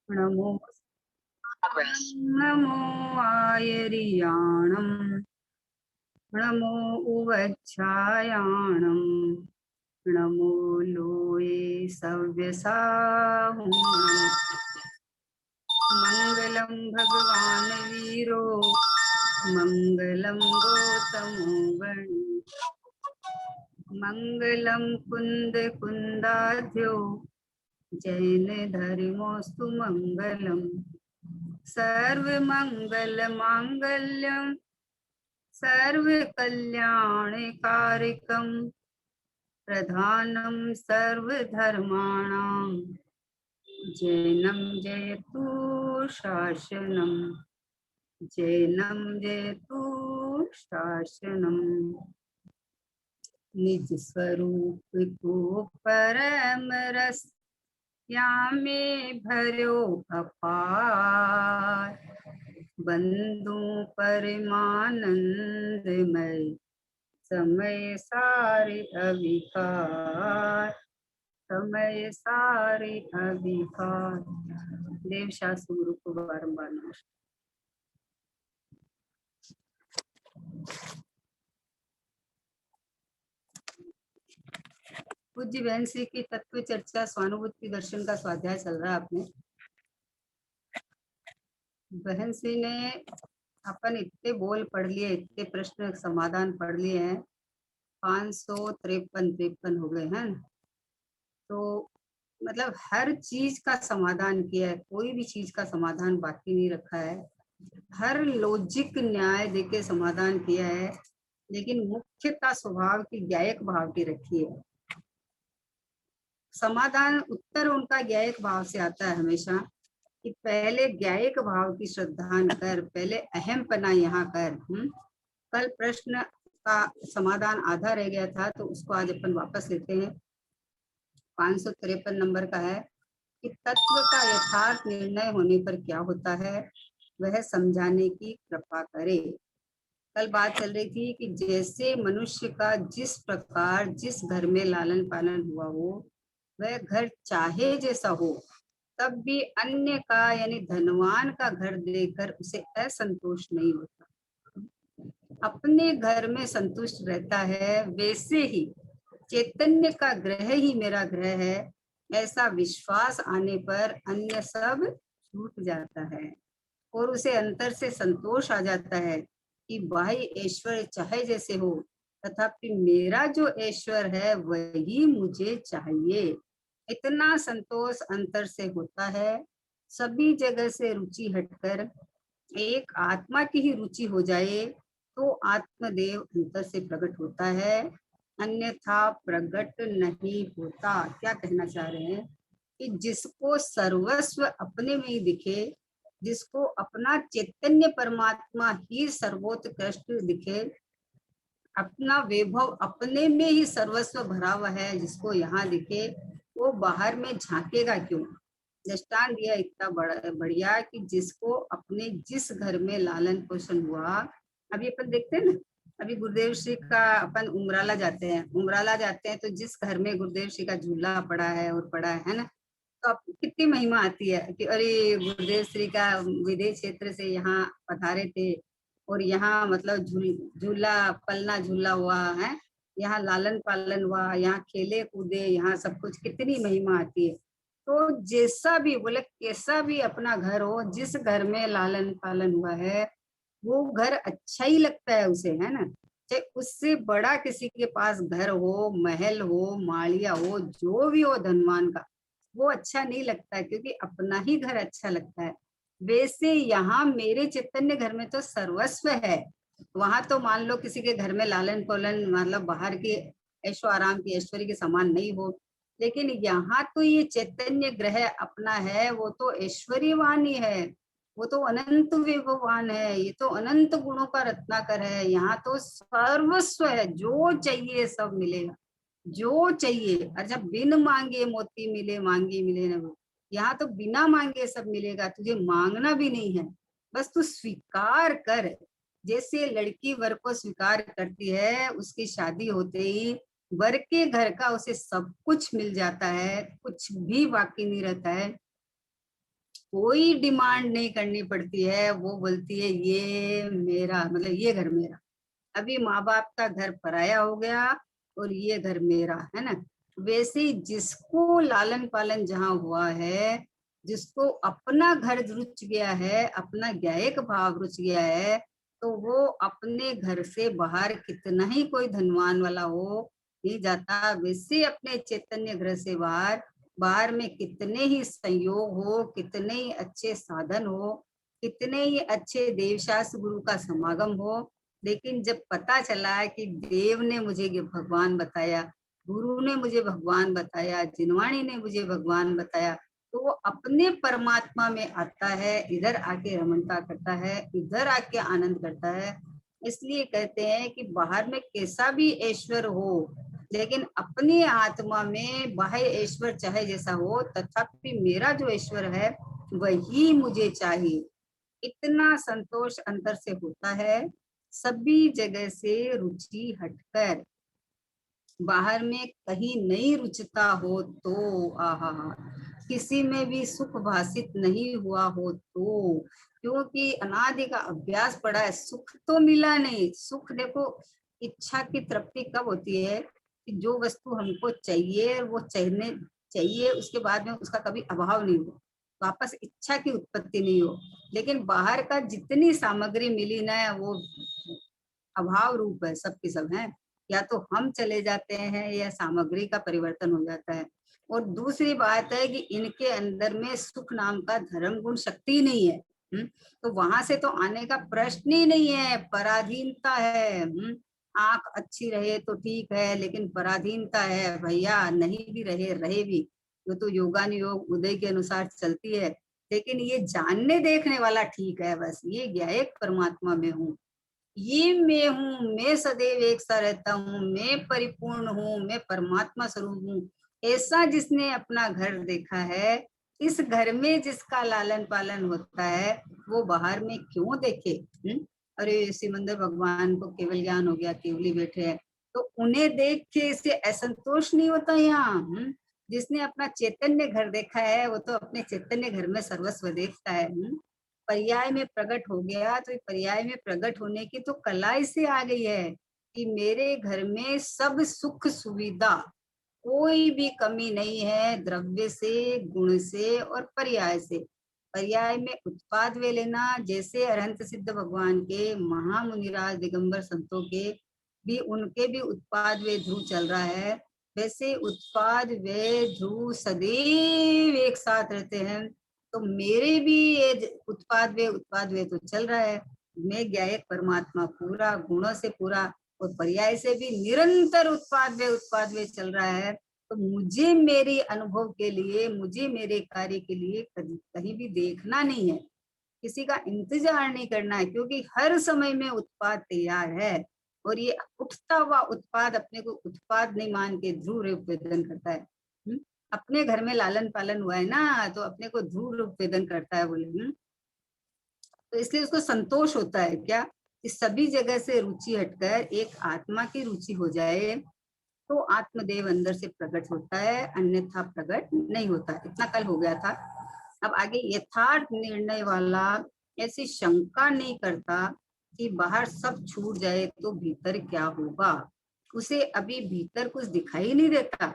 नमो नमो आयर्याणं नमो उवच्छायाणं नमो लोये सव्यसाहुं मङ्गलं भगवान् वीरो मङ्गलं गौतमो गणी मङ्गलं कुन्द कुन्दाध्यो जैन धर्मोऽस्तु मङ्गलम् सर्वमङ्गलमाङ्गल्यं सर्वकल्याणकारिकं प्रधानं सर्वधर्माणां जैनं जयतु शासनं जैनं जयतु शासनं निज स्वरूप को परम रस यामे भर्यो अपार बंधु परमानंदमय समय सारे अविकार समय सारे अविकार। देव शास्त्र गुरु को बारंबार नमस्कार। पूज्य बहन श्री की तत्व चर्चा स्वानुभूति दर्शन का स्वाध्याय चल रहा है अपने। बहन श्री ने अपन इतने बोल पढ़ लिए, इतने प्रश्न समाधान पढ़ लिए हैं, 553 हो गए हैं। तो मतलब हर चीज का समाधान किया है, कोई भी चीज का समाधान बाकी नहीं रखा है, हर लॉजिक न्याय देके समाधान किया है, लेकिन मुख्यता स्वभाव की ज्ञायक भाव की रखी है। समाधान उत्तर उनका ज्ञायक भाव से आता है हमेशा, कि पहले ज्ञायक भाव की श्रद्धा कर, पहले अहम पना यहाँ कर। कल प्रश्न का समाधान आधा रह गया था, तो उसको आज अपन वापस लेते हैं। 553 नंबर का है कि तत्व का यथार्थ निर्णय होने पर क्या होता है, वह समझाने की कृपा करे। कल बात चल रही थी कि जैसे मनुष्य का जिस प्रकार जिस घर में लालन पालन हुआ हो, वह घर चाहे जैसा हो, तब भी अन्य का यानी धनवान का घर देखकर उसे असंतोष नहीं होता। अपने घर में संतुष्ट रहता है। वैसे ही चैतन्य का ग्रह ही मेरा ग्रह है, ऐसा विश्वास आने पर अन्य सब छूट जाता है और उसे अंतर से संतोष आ जाता है कि बाह्य ऐश्वर्य चाहे जैसे हो, तथापि मेरा जो ऐश्वर्य है वही मुझे चाहिए। इतना संतोष अंतर से होता है। सभी जगह से रुचि हटकर एक आत्मा की ही रुचि हो जाए तो आत्मदेव अंतर से प्रकट होता है, अन्यथा प्रकट नहीं होता। क्या कहना चाह रहे हैं कि जिसको सर्वस्व अपने में ही दिखे, जिसको अपना चैतन्य परमात्मा ही सर्वोत्कृष्ट दिखे, अपना वैभव अपने में ही सर्वस्व भरा हुआ है, जिसको यहाँ दिखे, वो बाहर में झांकेगा क्यों। दृष्टांत दिया इतना बढ़िया कि जिसको अपने जिस घर में लालन पोषण हुआ, अभी अपन देखते हैं ना, अभी गुरुदेव श्री का अपन उमराला जाते हैं तो जिस घर में गुरुदेव श्री का झूला पड़ा है और पड़ा है ना, तो अब कितनी महिमा आती है कि अरे गुरुदेव श्री का विदेश क्षेत्र से यहाँ पधारे थे और यहाँ मतलब झूला पलना झूला हुआ है, यहाँ लालन पालन हुआ, यहाँ खेले कूदे, यहाँ सब कुछ, कितनी महिमा आती है। तो जैसा भी बोले, कैसा भी अपना घर हो, जिस घर में लालन पालन हुआ है वो घर अच्छा ही लगता है उसे, है ना। चाहे उससे बड़ा किसी के पास घर हो, महल हो, माड़िया हो, जो भी हो धनवान का, वो अच्छा नहीं लगता है, क्योंकि अपना ही घर अच्छा लगता है। वैसे यहाँ मेरे चैतन्य घर में तो सर्वस्व है। वहां तो मान लो किसी के घर में लालन पालन मतलब बाहर के ऐशो आराम की ऐश्वर्य के समान नहीं हो, लेकिन यहाँ तो ये चैतन्य ग्रह अपना है, वो तो ऐश्वर्यवान ही है, वो तो अनंत विभवान है, ये तो अनंत गुणों का रत्नाकर है। यहाँ तो सर्वस्व है, जो चाहिए सब मिलेगा, जो चाहिए। अच्छा, बिन मांगे मोती मिले, मांगे मिले न। यहाँ तो बिना मांगे सब मिलेगा, तुझे मांगना भी नहीं है, बस तू स्वीकार कर। जैसे लड़की वर को स्वीकार करती है, उसकी शादी होते ही वर के घर का उसे सब कुछ मिल जाता है, कुछ भी बाकी नहीं रहता है। कोई डिमांड नहीं करनी पड़ती है, वो बोलती है ये मेरा, मतलब ये घर मेरा। अभी माँ बाप का घर पराया हो गया और ये घर मेरा है ना। वैसे ही जिसको लालन पालन जहाँ हुआ है, जिसको अपना घर रुच गया है, अपना ज्ञायक भाव रुच गया है, तो वो अपने घर से बाहर कितना ही कोई धनवान वाला हो नहीं जाता। वैसे अपने चैतन्य घर से बाहर, बाहर में कितने ही संयोग हो, कितने ही अच्छे साधन हो, कितने ही अच्छे देवशास्त्र गुरु का समागम हो, लेकिन जब पता चला कि देव ने मुझे ये भगवान बताया, गुरु ने मुझे भगवान बताया, जिनवाणी ने मुझे भगवान बताया, तो वो अपने परमात्मा में आता है, इधर आके रमणता करता है, इधर आके आनंद करता है। इसलिए कहते हैं कि बाहर में कैसा भी ऐश्वर हो, लेकिन अपनी आत्मा में बाह्य ऐश्वर चाहे जैसा हो, तथापि मेरा जो ऐश्वर है वही मुझे चाहिए। इतना संतोष अंतर से होता है। सभी जगह से रुचि हटकर, बाहर में कहीं नहीं रुचता हो तो, आहा, किसी में भी सुख भाषित नहीं हुआ हो तो, क्योंकि अनादि का अभ्यास पड़ा है, सुख तो मिला नहीं। सुख देखो, इच्छा की तृप्ति कब होती है कि जो वस्तु हमको चाहिए वो चाहिए चाहिए, उसके बाद में उसका कभी अभाव नहीं हो, वापस इच्छा की उत्पत्ति नहीं हो। लेकिन बाहर का जितनी सामग्री मिली ना, वो अभाव रूप है, सब की सब है। या तो हम चले जाते हैं या सामग्री का परिवर्तन हो जाता है। और दूसरी बात है कि इनके अंदर में सुख नाम का धर्म गुण शक्ति नहीं है। तो वहां से तो आने का प्रश्न ही नहीं है, पराधीनता है। आंख अच्छी रहे तो ठीक है, लेकिन पराधीनता है भैया, नहीं भी रहे रहे भी, वो तो योगानुयोग उदय के अनुसार चलती है। लेकिन ये जानने देखने वाला ठीक है, बस ये गया एक परमात्मा में हूँ, ये मैं हूँ, मैं सदैव एक सा रहता हूँ, मैं परिपूर्ण हूँ, मैं परमात्मा स्वरूप हूँ। ऐसा जिसने अपना घर देखा है, इस घर में जिसका लालन पालन होता है, वो बाहर में क्यों देखे। अरे सिमंदर भगवान को केवल ज्ञान हो गया, केवली बैठे हैं, तो उन्हें देख के इसे असंतोष नहीं होता यहाँ। जिसने अपना चैतन्य घर देखा है, वो तो अपने चैतन्य घर में सर्वस्व देखता है। पर्याय में प्रकट हो गया, तो पर्याय में प्रकट होने की तो कला इसे आ गई है कि मेरे घर में सब सुख सुविधा, कोई भी कमी नहीं है, द्रव्य से, गुण से और पर्याय से। पर्याय में उत्पाद वे लेना, जैसे अरहंत सिद्ध भगवान के, महामुनिराज दिगंबर संतों के भी, उनके भी उत्पाद वे ध्रुव चल रहा है, वैसे उत्पाद वे ध्रुव सदैव एक साथ रहते हैं। तो मेरे भी ये उत्पाद वे तो चल रहा है। मैं ज्ञायक परमात्मा पूरा गुणों से पूरा और पर्याय से भी निरंतर उत्पाद वे चल रहा है। तो मुझे मेरे अनुभव के लिए, मुझे मेरे कार्य के लिए कहीं भी देखना नहीं है, किसी का इंतजार नहीं करना है, क्योंकि हर समय में उत्पाद तैयार है। और ये उठता हुआ उत्पाद अपने को उत्पाद नहीं मान के ध्रुव रूप वेदन करता है। अपने घर में लालन पालन हुआ है ना, तो अपने को ध्रुव रूप वेदन करता है बोले। तो इसलिए उसको संतोष होता है क्या, कि सभी जगह से रुचि हटकर एक आत्मा की रुचि हो जाए, तो आत्मदेव अंदर से प्रकट होता है, अन्यथा प्रकट नहीं होता। इतना कल हो गया था। अब आगे यथार्थ निर्णय वाला ऐसी शंका नहीं करता कि बाहर सब छूट जाए तो भीतर क्या होगा। उसे अभी भीतर कुछ दिखाई नहीं देता,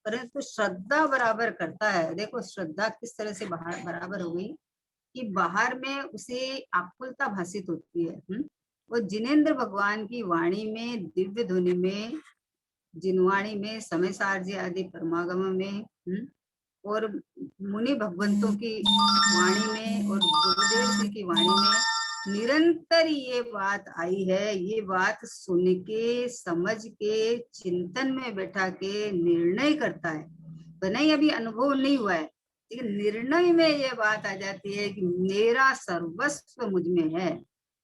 परंतु श्रद्धा बराबर करता है। देखो श्रद्धा किस तरह से बाहर बराबर हो गई कि बाहर में उसे आकुलता भाषित होती है। वो जिनेन्द्र भगवान की वाणी में, दिव्य ध्वनि में, जिनवाणी में, समय सार्य आदि परमागम में, और मुनि भगवंतों की वाणी में और गुरुदेव जी की वाणी में निरंतर ये बात आई है। ये बात सुन के, समझ के, चिंतन में बैठा के निर्णय करता है। भले अभी अनुभव नहीं हुआ है, लेकिन निर्णय में ये बात आ जाती है कि मेरा सर्वस्व मुझ में है,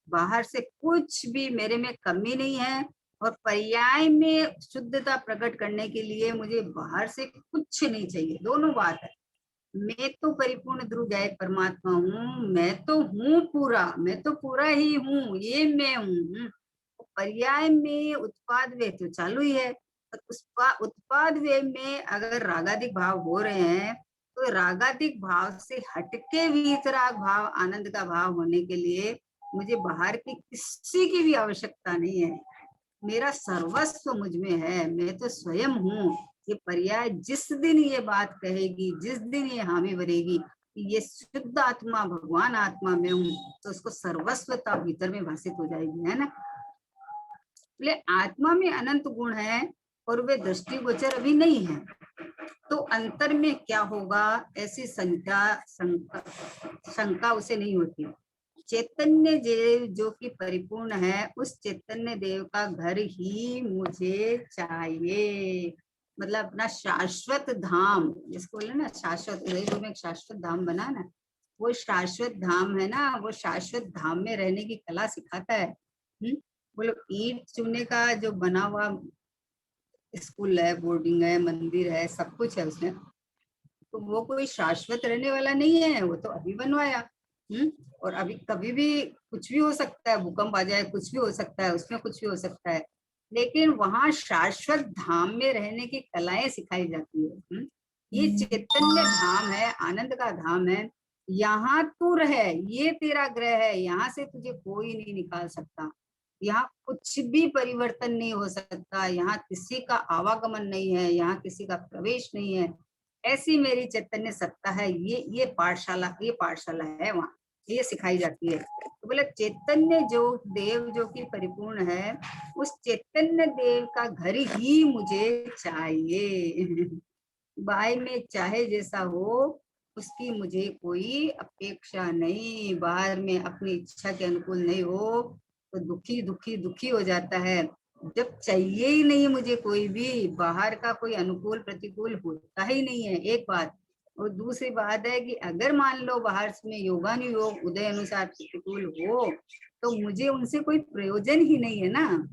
बाहर से कुछ भी मेरे में कमी नहीं है। और पर्याय में शुद्धता प्रकट करने के लिए मुझे बाहर से कुछ नहीं चाहिए। दोनों बात है, मैं तो परिपूर्ण ध्रुव गायक परमात्मा हूँ, मैं तो हूँ पूरा, मैं तो पूरा ही हूँ, ये मैं हूँ। पर्याय में उत्पाद वे तो चालू ही है। उत्पाद वे में अगर रागादिक भाव हो रहे हैं, तो रागाधिक भाव से हटके वीतराग भाव, आनंद का भाव होने के लिए मुझे बाहर की किसी की भी आवश्यकता नहीं है। मेरा सर्वस्व मुझ में है, मैं तो स्वयं हूँ। ये पर्याय जिस दिन ये बात कहेगी, जिस दिन ये हामी भरेगी कि ये शुद्ध आत्मा भगवान आत्मा में हूँ, तो उसको सर्वस्वता भीतर में भाषित हो जाएगी, है ना। बोले आत्मा में अनंत गुण है और वे दृष्टिगोचर अभी नहीं है, तो अंतर में क्या होगा, ऐसी शंका उसे नहीं होती। चैतन्य देव जो कि परिपूर्ण है, उस चैतन्य देव का घर ही मुझे चाहिए। मतलब अपना शाश्वत धाम, जिसको बोले ना शाश्वत, में एक शाश्वत धाम बना ना, वो शाश्वत धाम है ना, वो शाश्वत धाम में रहने की कला सिखाता है। बोलो ईंट चूने का जो बना हुआ स्कूल है, बोर्डिंग है, मंदिर है, सब कुछ है उसमें, तो वो कोई शाश्वत रहने वाला नहीं है, वो तो अभी बनवाया। और अभी कभी भी कुछ भी हो सकता है, भूकंप आ जाए, कुछ भी हो सकता है, उसमें कुछ भी हो सकता है, लेकिन वहां शाश्वत धाम में रहने की कलाएं सिखाई जाती है। ये चैतन्य धाम है, आनंद का धाम है, यहाँ तू रहे, ये तेरा ग्रह है, यहाँ से तुझे कोई नहीं निकाल सकता, यहाँ कुछ भी परिवर्तन नहीं हो सकता, यहाँ किसी का आवागमन नहीं है, यहाँ किसी का प्रवेश नहीं है, ऐसी मेरी चैतन्य सत्ता है। ये पाठशाला है, वहाँ ये सिखाई जाती है। तो बोले चैतन्य जो देव जो कि परिपूर्ण है, उस चैतन्य देव का घर ही मुझे चाहिए। बाय में चाहे जैसा हो, उसकी मुझे कोई अपेक्षा नहीं। बाहर में अपनी इच्छा के अनुकूल नहीं हो तो दुखी दुखी दुखी हो जाता है। जब चाहिए ही नहीं मुझे कोई भी, बाहर का कोई अनुकूल प्रतिकूल होता ही नहीं है, एक बात। और दूसरी बात है कि अगर मान लो बाहर में योगानुयोग उदय अनुसार प्रतिकूल हो, तो मुझे उनसे कोई प्रयोजन ही नहीं है ना।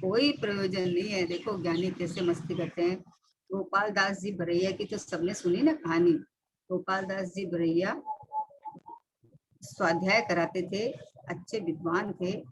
कोई प्रयोजन नहीं है। देखो ज्ञानी कैसे मस्ती करते हैं। गोपाल दास जी भरैया की तो सबने सुनी ना कहानी। गोपाल दास जी भरैया स्वाध्याय कराते थे, अच्छे विद्वान थे।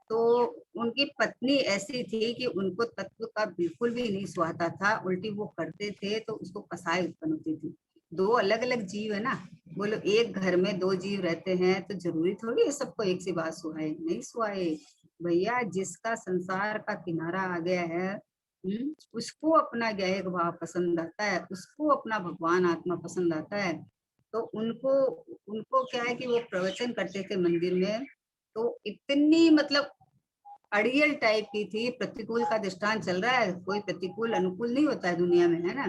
तो उनकी पत्नी ऐसी थी कि उनको तत्व का बिल्कुल भी नहीं सुहाता था, उल्टी वो करते थे तो उसको कसाई उत्पन्न होती थी। दो अलग अलग जीव है ना, बोलो एक घर में दो जीव रहते हैं तो जरूरी थोड़ी है सबको एक सी बात सुहाए, नहीं सुहाए भैया। जिसका संसार का किनारा आ गया है, उसको अपना ज्ञेय भाव पसंद आता है, उसको अपना भगवान आत्मा पसंद आता है। तो उनको उनको क्या है कि वो प्रवचन करते थे मंदिर में, तो इतनी मतलब अड़ियल टाइप की थी। प्रतिकूल का दृष्टांत चल रहा है, कोई प्रतिकूल अनुकूल नहीं होता है दुनिया में, है ना।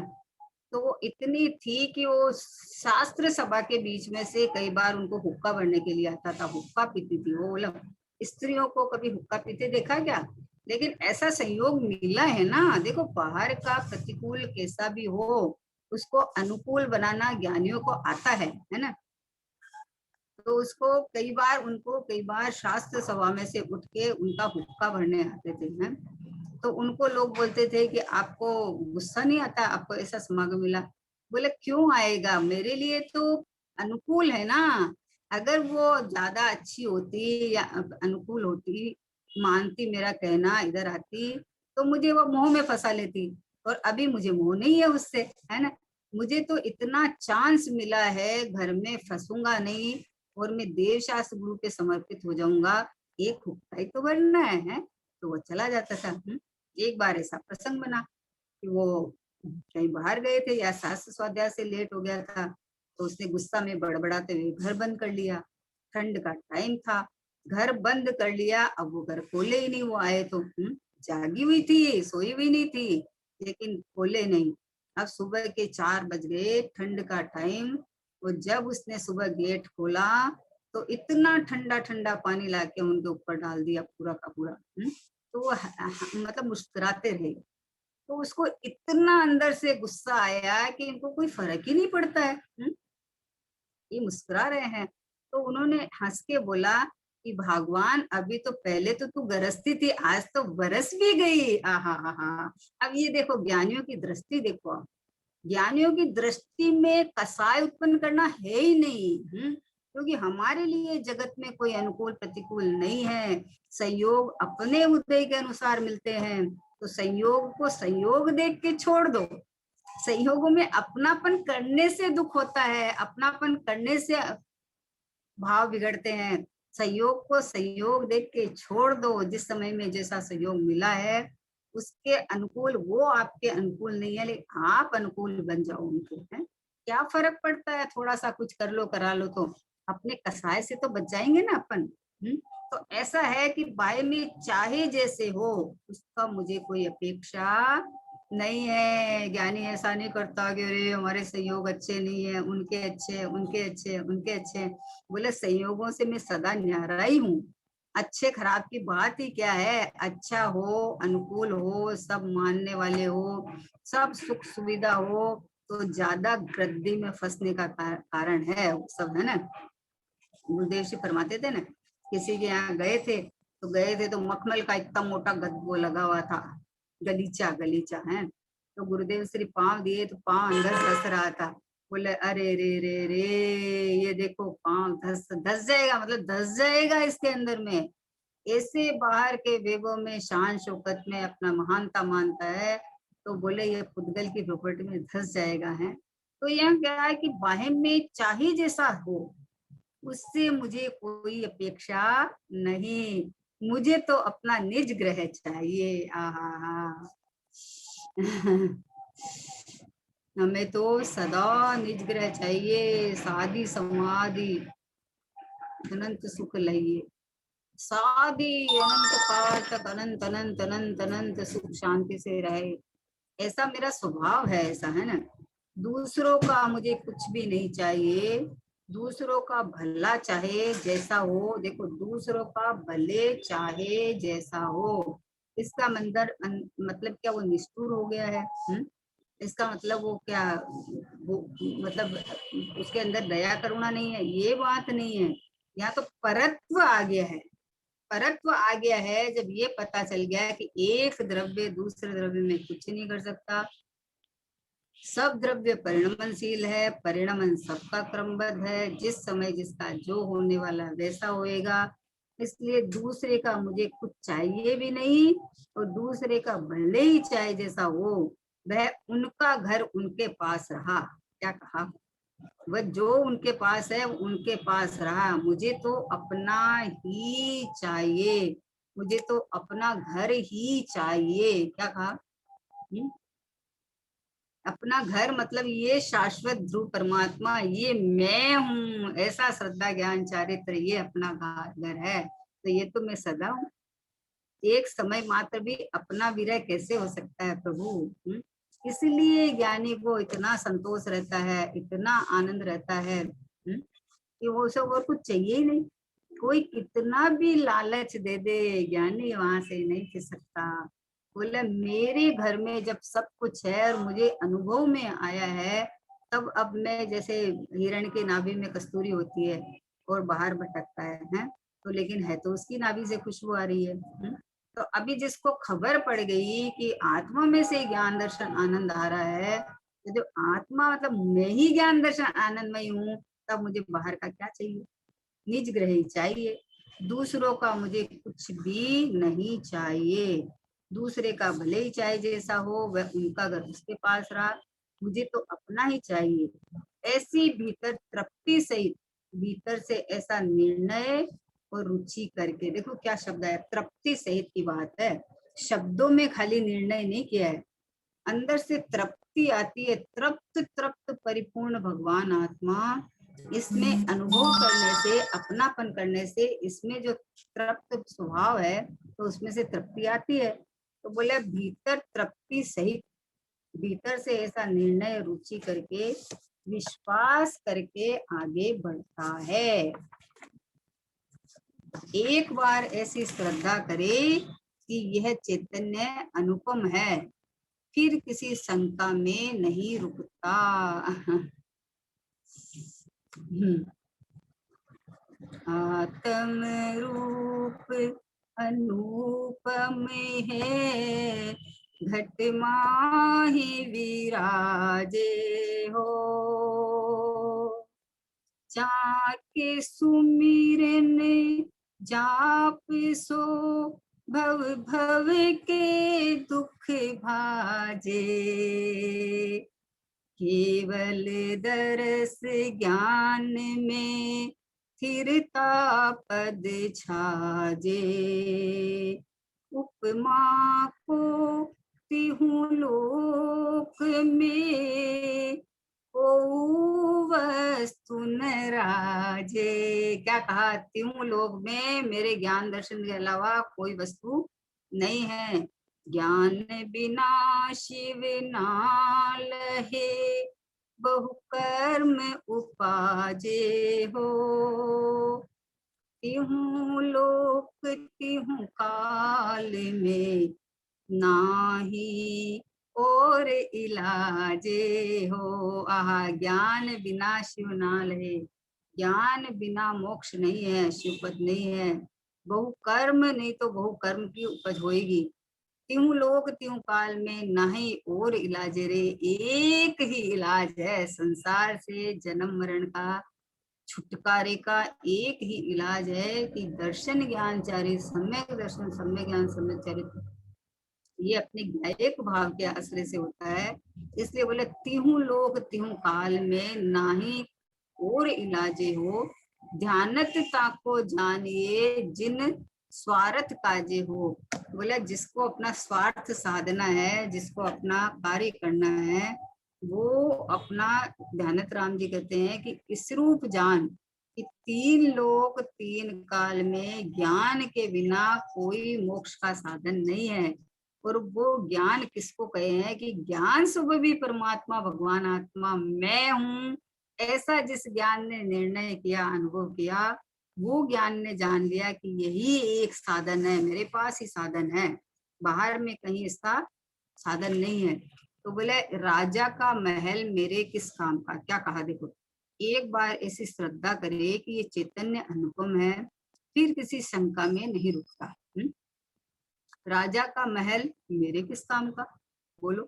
तो वो इतनी थी कि वो शास्त्र सभा के बीच में से कई बार उनको हुक्का भरने के लिए आता था, हुक्का पीती थी वो। मतलब स्त्रियों को कभी हुक्का पीते देखा क्या? लेकिन ऐसा संयोग मिला है ना। देखो बाहर का प्रतिकूल कैसा भी हो, उसको अनुकूल बनाना ज्ञानियों को आता है ना। तो उसको कई बार शास्त्र सभा में से उठ के उनका हुक्का भरने आते थे हैं। तो उनको लोग बोलते थे कि आपको गुस्सा नहीं आता, आपको ऐसा समागम मिला? बोले क्यों आएगा, मेरे लिए तो अनुकूल है ना। अगर वो ज्यादा अच्छी होती या अनुकूल होती, मानती मेरा कहना, इधर आती, तो मुझे वो मोह में फंसा लेती। और अभी मुझे मोह नहीं है उससे, है ना। मुझे तो इतना चांस मिला है, घर में फंसूंगा नहीं और मैं देव शास्त्र गुरु पे समर्पित हो जाऊंगा। एक हुक्का ही तो भरना है। तो वो चला जाता था। एक बार ऐसा प्रसंग बना कि वो कहीं बाहर गए थे या शास्त्र स्वाध्याय से लेट हो गया था, तो उसने गुस्सा में बड़बड़ाते हुए घर बंद कर लिया। ठंड का टाइम था, घर बंद कर लिया। अब वो घर खोले ही नहीं। वो आए तो जागी हुई थी, सोई हुई नहीं थी, लेकिन खोले नहीं। अब सुबह के 4 बज गए, ठंड का टाइम। वो जब उसने सुबह गेट खोला तो इतना ठंडा ठंडा पानी लाके उनके ऊपर डाल दिया पूरा का पूरा। तो वो मतलब मुस्कुराते रहे। तो उसको इतना अंदर से गुस्सा आया कि इनको कोई फर्क ही नहीं पड़ता है। ये मुस्कुरा रहे हैं। तो उन्होंने हंस के बोला कि भगवान अभी तो पहले तो तू गरजती थी, आज तो बरस भी गई। आहा हा हा। अब ये देखो ज्ञानियों की दृष्टि देखो आप। ज्ञानियों की दृष्टि में कसाय उत्पन्न करना है ही नहीं। क्योंकि हमारे लिए जगत में कोई अनुकूल प्रतिकूल नहीं है। संयोग अपने उदय के अनुसार मिलते हैं, तो संयोग को संयोग देख के छोड़ दो। संयोगों में अपनापन करने से दुख होता है, अपनापन करने से भाव बिगड़ते हैं। संयोग को संयोग देख के छोड़ दो, जिस समय में जैसा संयोग मिला है उसके अनुकूल, वो आपके अनुकूल नहीं है लेकिन आप अनुकूल बन जाओ उनके, हैं। क्या फर्क पड़ता है, थोड़ा सा कुछ कर लो करा लो तो अपने कसाय से तो बच जाएंगे ना अपन। तो ऐसा है कि बाय में चाहे जैसे हो, उसका मुझे कोई अपेक्षा नहीं है। ज्ञानी ऐसा नहीं करता कि अरे हमारे संयोग अच्छे नहीं है, उनके अच्छे, उनके अच्छे, उनके अच्छे। बोले संयोगों से मैं सदा न्यारा ही हूँ। अच्छे खराब की बात ही क्या है, अच्छा हो, अनुकूल हो, सब मानने वाले हो, सब सुख सुविधा हो, तो ज्यादा ग्रद्दी में फंसने का कारण है वो सब, है ना। गुरुदेव जी फरमाते थे ना, किसी के यहाँ गए थे तो मखमल का इतना मोटा वो लगा हुआ था, गलीचा गलीचा है। तो गुरुदेव श्री पांव दिए तो पांव अंदर धस रहा था। बोले अरे रे रे रे, ये देखो पांव धस धस जाएगा, मतलब धस जाएगा इसके अंदर में। ऐसे बाहर के वेगों में, शान शौकत में अपना महानता मानता है, तो बोले ये पुद्गल की प्रॉपर्टी में धस जाएगा, है। तो यहाँ क्या है कि बाहर में चाहे जैसा हो, उससे मुझे कोई अपेक्षा नहीं। मुझे तो अपना निज ग्रह चाहिए। आहा हमें तो सदा निज ग्रह चाहिए, शादी समाधि अनंत सुख लाइए, शादी अनंत काल तक अनंत अनंत अनंत अनंत सुख शांति से रहे। ऐसा मेरा स्वभाव है, ऐसा है ना। दूसरों का मुझे कुछ भी नहीं चाहिए, दूसरों का भला चाहे जैसा हो। देखो, दूसरों का भले चाहे जैसा हो, इसका मतलब क्या, वो निष्ठुर हो गया है। इसका मतलब वो क्या, वो मतलब उसके अंदर दया करुणा नहीं है, ये बात नहीं है। यहाँ तो परत्व आ गया है, परत्व आ गया है। जब ये पता चल गया कि एक द्रव्य दूसरे द्रव्य में कुछ नहीं कर सकता, सब द्रव्य परिणमनशील है, परिणमन सबका क्रमबद्ध है, जिस समय जिसका जो होने वाला वैसा होएगा। इसलिए दूसरे का मुझे कुछ चाहिए भी नहीं, और दूसरे का भले ही चाहे जैसा हो, वह उनका घर उनके पास रहा। क्या कहा, वह जो उनके पास है उनके पास रहा, मुझे तो अपना ही चाहिए, मुझे तो अपना घर ही चाहिए। क्या कहा, अपना घर मतलब ये शाश्वत ध्रुव परमात्मा, ये मैं हूँ, ऐसा श्रद्धा ज्ञान चारित्र, ये अपना घर है। तो ये तो मैं सदा हूँ, एक समय मात्र भी अपना विरह कैसे हो सकता है प्रभु। इसलिए ज्ञानी को इतना संतोष रहता है, इतना आनंद रहता है, कि वो सब और कुछ चाहिए ही नहीं। कोई कितना भी लालच दे दे, ज्ञानी वहां से नहीं खिसकता। बोले मेरे घर में जब सब कुछ है और मुझे अनुभव में आया है, तब अब मैं जैसे हिरण की नाभि में कस्तूरी होती है और बाहर भटकता है, तो लेकिन है तो उसकी नाभि से खुशबू आ रही है। तो अभी जिसको खबर पड़ गई कि आत्मा में से ज्ञान दर्शन आनंद आ रहा है, तो जब आत्मा मतलब मैं ही ज्ञान दर्शन आनंदमय हूँ, तब मुझे बाहर का क्या चाहिए, निज ग्रह ही चाहिए। दूसरों का मुझे कुछ भी नहीं चाहिए, दूसरे का भले ही चाहे जैसा हो, वह उनका घर उसके पास रहा, मुझे तो अपना ही चाहिए। ऐसी भीतर तृप्ति सहित, भीतर से ऐसा निर्णय और रुचि करके, देखो क्या शब्द है, तृप्ति सहित की बात है, शब्दों में खाली निर्णय नहीं किया है, अंदर से तृप्ति आती है, तृप्त तृप्त परिपूर्ण भगवान आत्मा, इसमें अनुभव करने से, अपनापन करने से, इसमें जो तृप्त स्वभाव है, तो उसमें से तृप्ति आती है। तो बोले भीतर तृप्ति सहित, भीतर से ऐसा निर्णय रुचि करके, विश्वास करके आगे बढ़ता है। एक बार ऐसी श्रद्धा करे कि यह चैतन्य अनुपम है, फिर किसी शंका में नहीं रुकता। आत्म रूप अनुपम है, घट माहि विराजे हो, जाके सुमिरन जाप सो, भव भव के दुख भाजे, केवल दरस ज्ञान में स्थिरता पद छाजे। उपमा को तिहु लोक में ओ वस्तु न राजे। क्या कहा? तिहु लोक में मेरे ज्ञान दर्शन के अलावा कोई वस्तु नहीं है। ज्ञान बिना शिव नाल है, बहु कर्म उपाजे हो। तिहु लोक तिहु काल में नाही और इलाजे हो। आहा, ज्ञान बिना शिव नाल है, ज्ञान बिना मोक्ष नहीं है, शिवपद नहीं है। बहु कर्म नहीं तो बहु कर्म की उपज होएगी। त्यों लोग त्यों काल में नाही और इलाज रे। एक ही इलाज है संसार से जन्म मरण का, छुटकारे का एक ही इलाज है कि दर्शन ज्ञान चारित, सम्यक दर्शन सम्यक ज्ञान सम्यक चारित। ये अपने गायक भाव के आश्रय से होता है। इसलिए बोले तिहु लोग तिहु काल में नाही और इलाजे हो। ध्यानता को जानिए जिन स्वार्थ काजे हो। बोला जिसको अपना स्वार्थ साधना है, जिसको अपना कार्य करना है, वो अपना ध्यानत राम जी कहते हैं कि इस रूप जान कि तीन लोक तीन काल में ज्ञान के बिना कोई मोक्ष का साधन नहीं है। और वो ज्ञान किसको कहे हैं कि ज्ञान सुबह भी परमात्मा भगवान आत्मा मैं हूँ, ऐसा जिस ज्ञान ने निर्णय किया, अनुभव किया, वो ज्ञान ने जान लिया कि यही एक साधन है, मेरे पास ही साधन है, बाहर में कहीं इसका साधन नहीं है। तो बोले राजा का महल मेरे किस काम का। क्या कहा देखो, एक बार ऐसी श्रद्धा करे कि ये चैतन्य अनुपम है, फिर किसी शंका में नहीं रुकता। राजा का महल मेरे किस काम का। बोलो,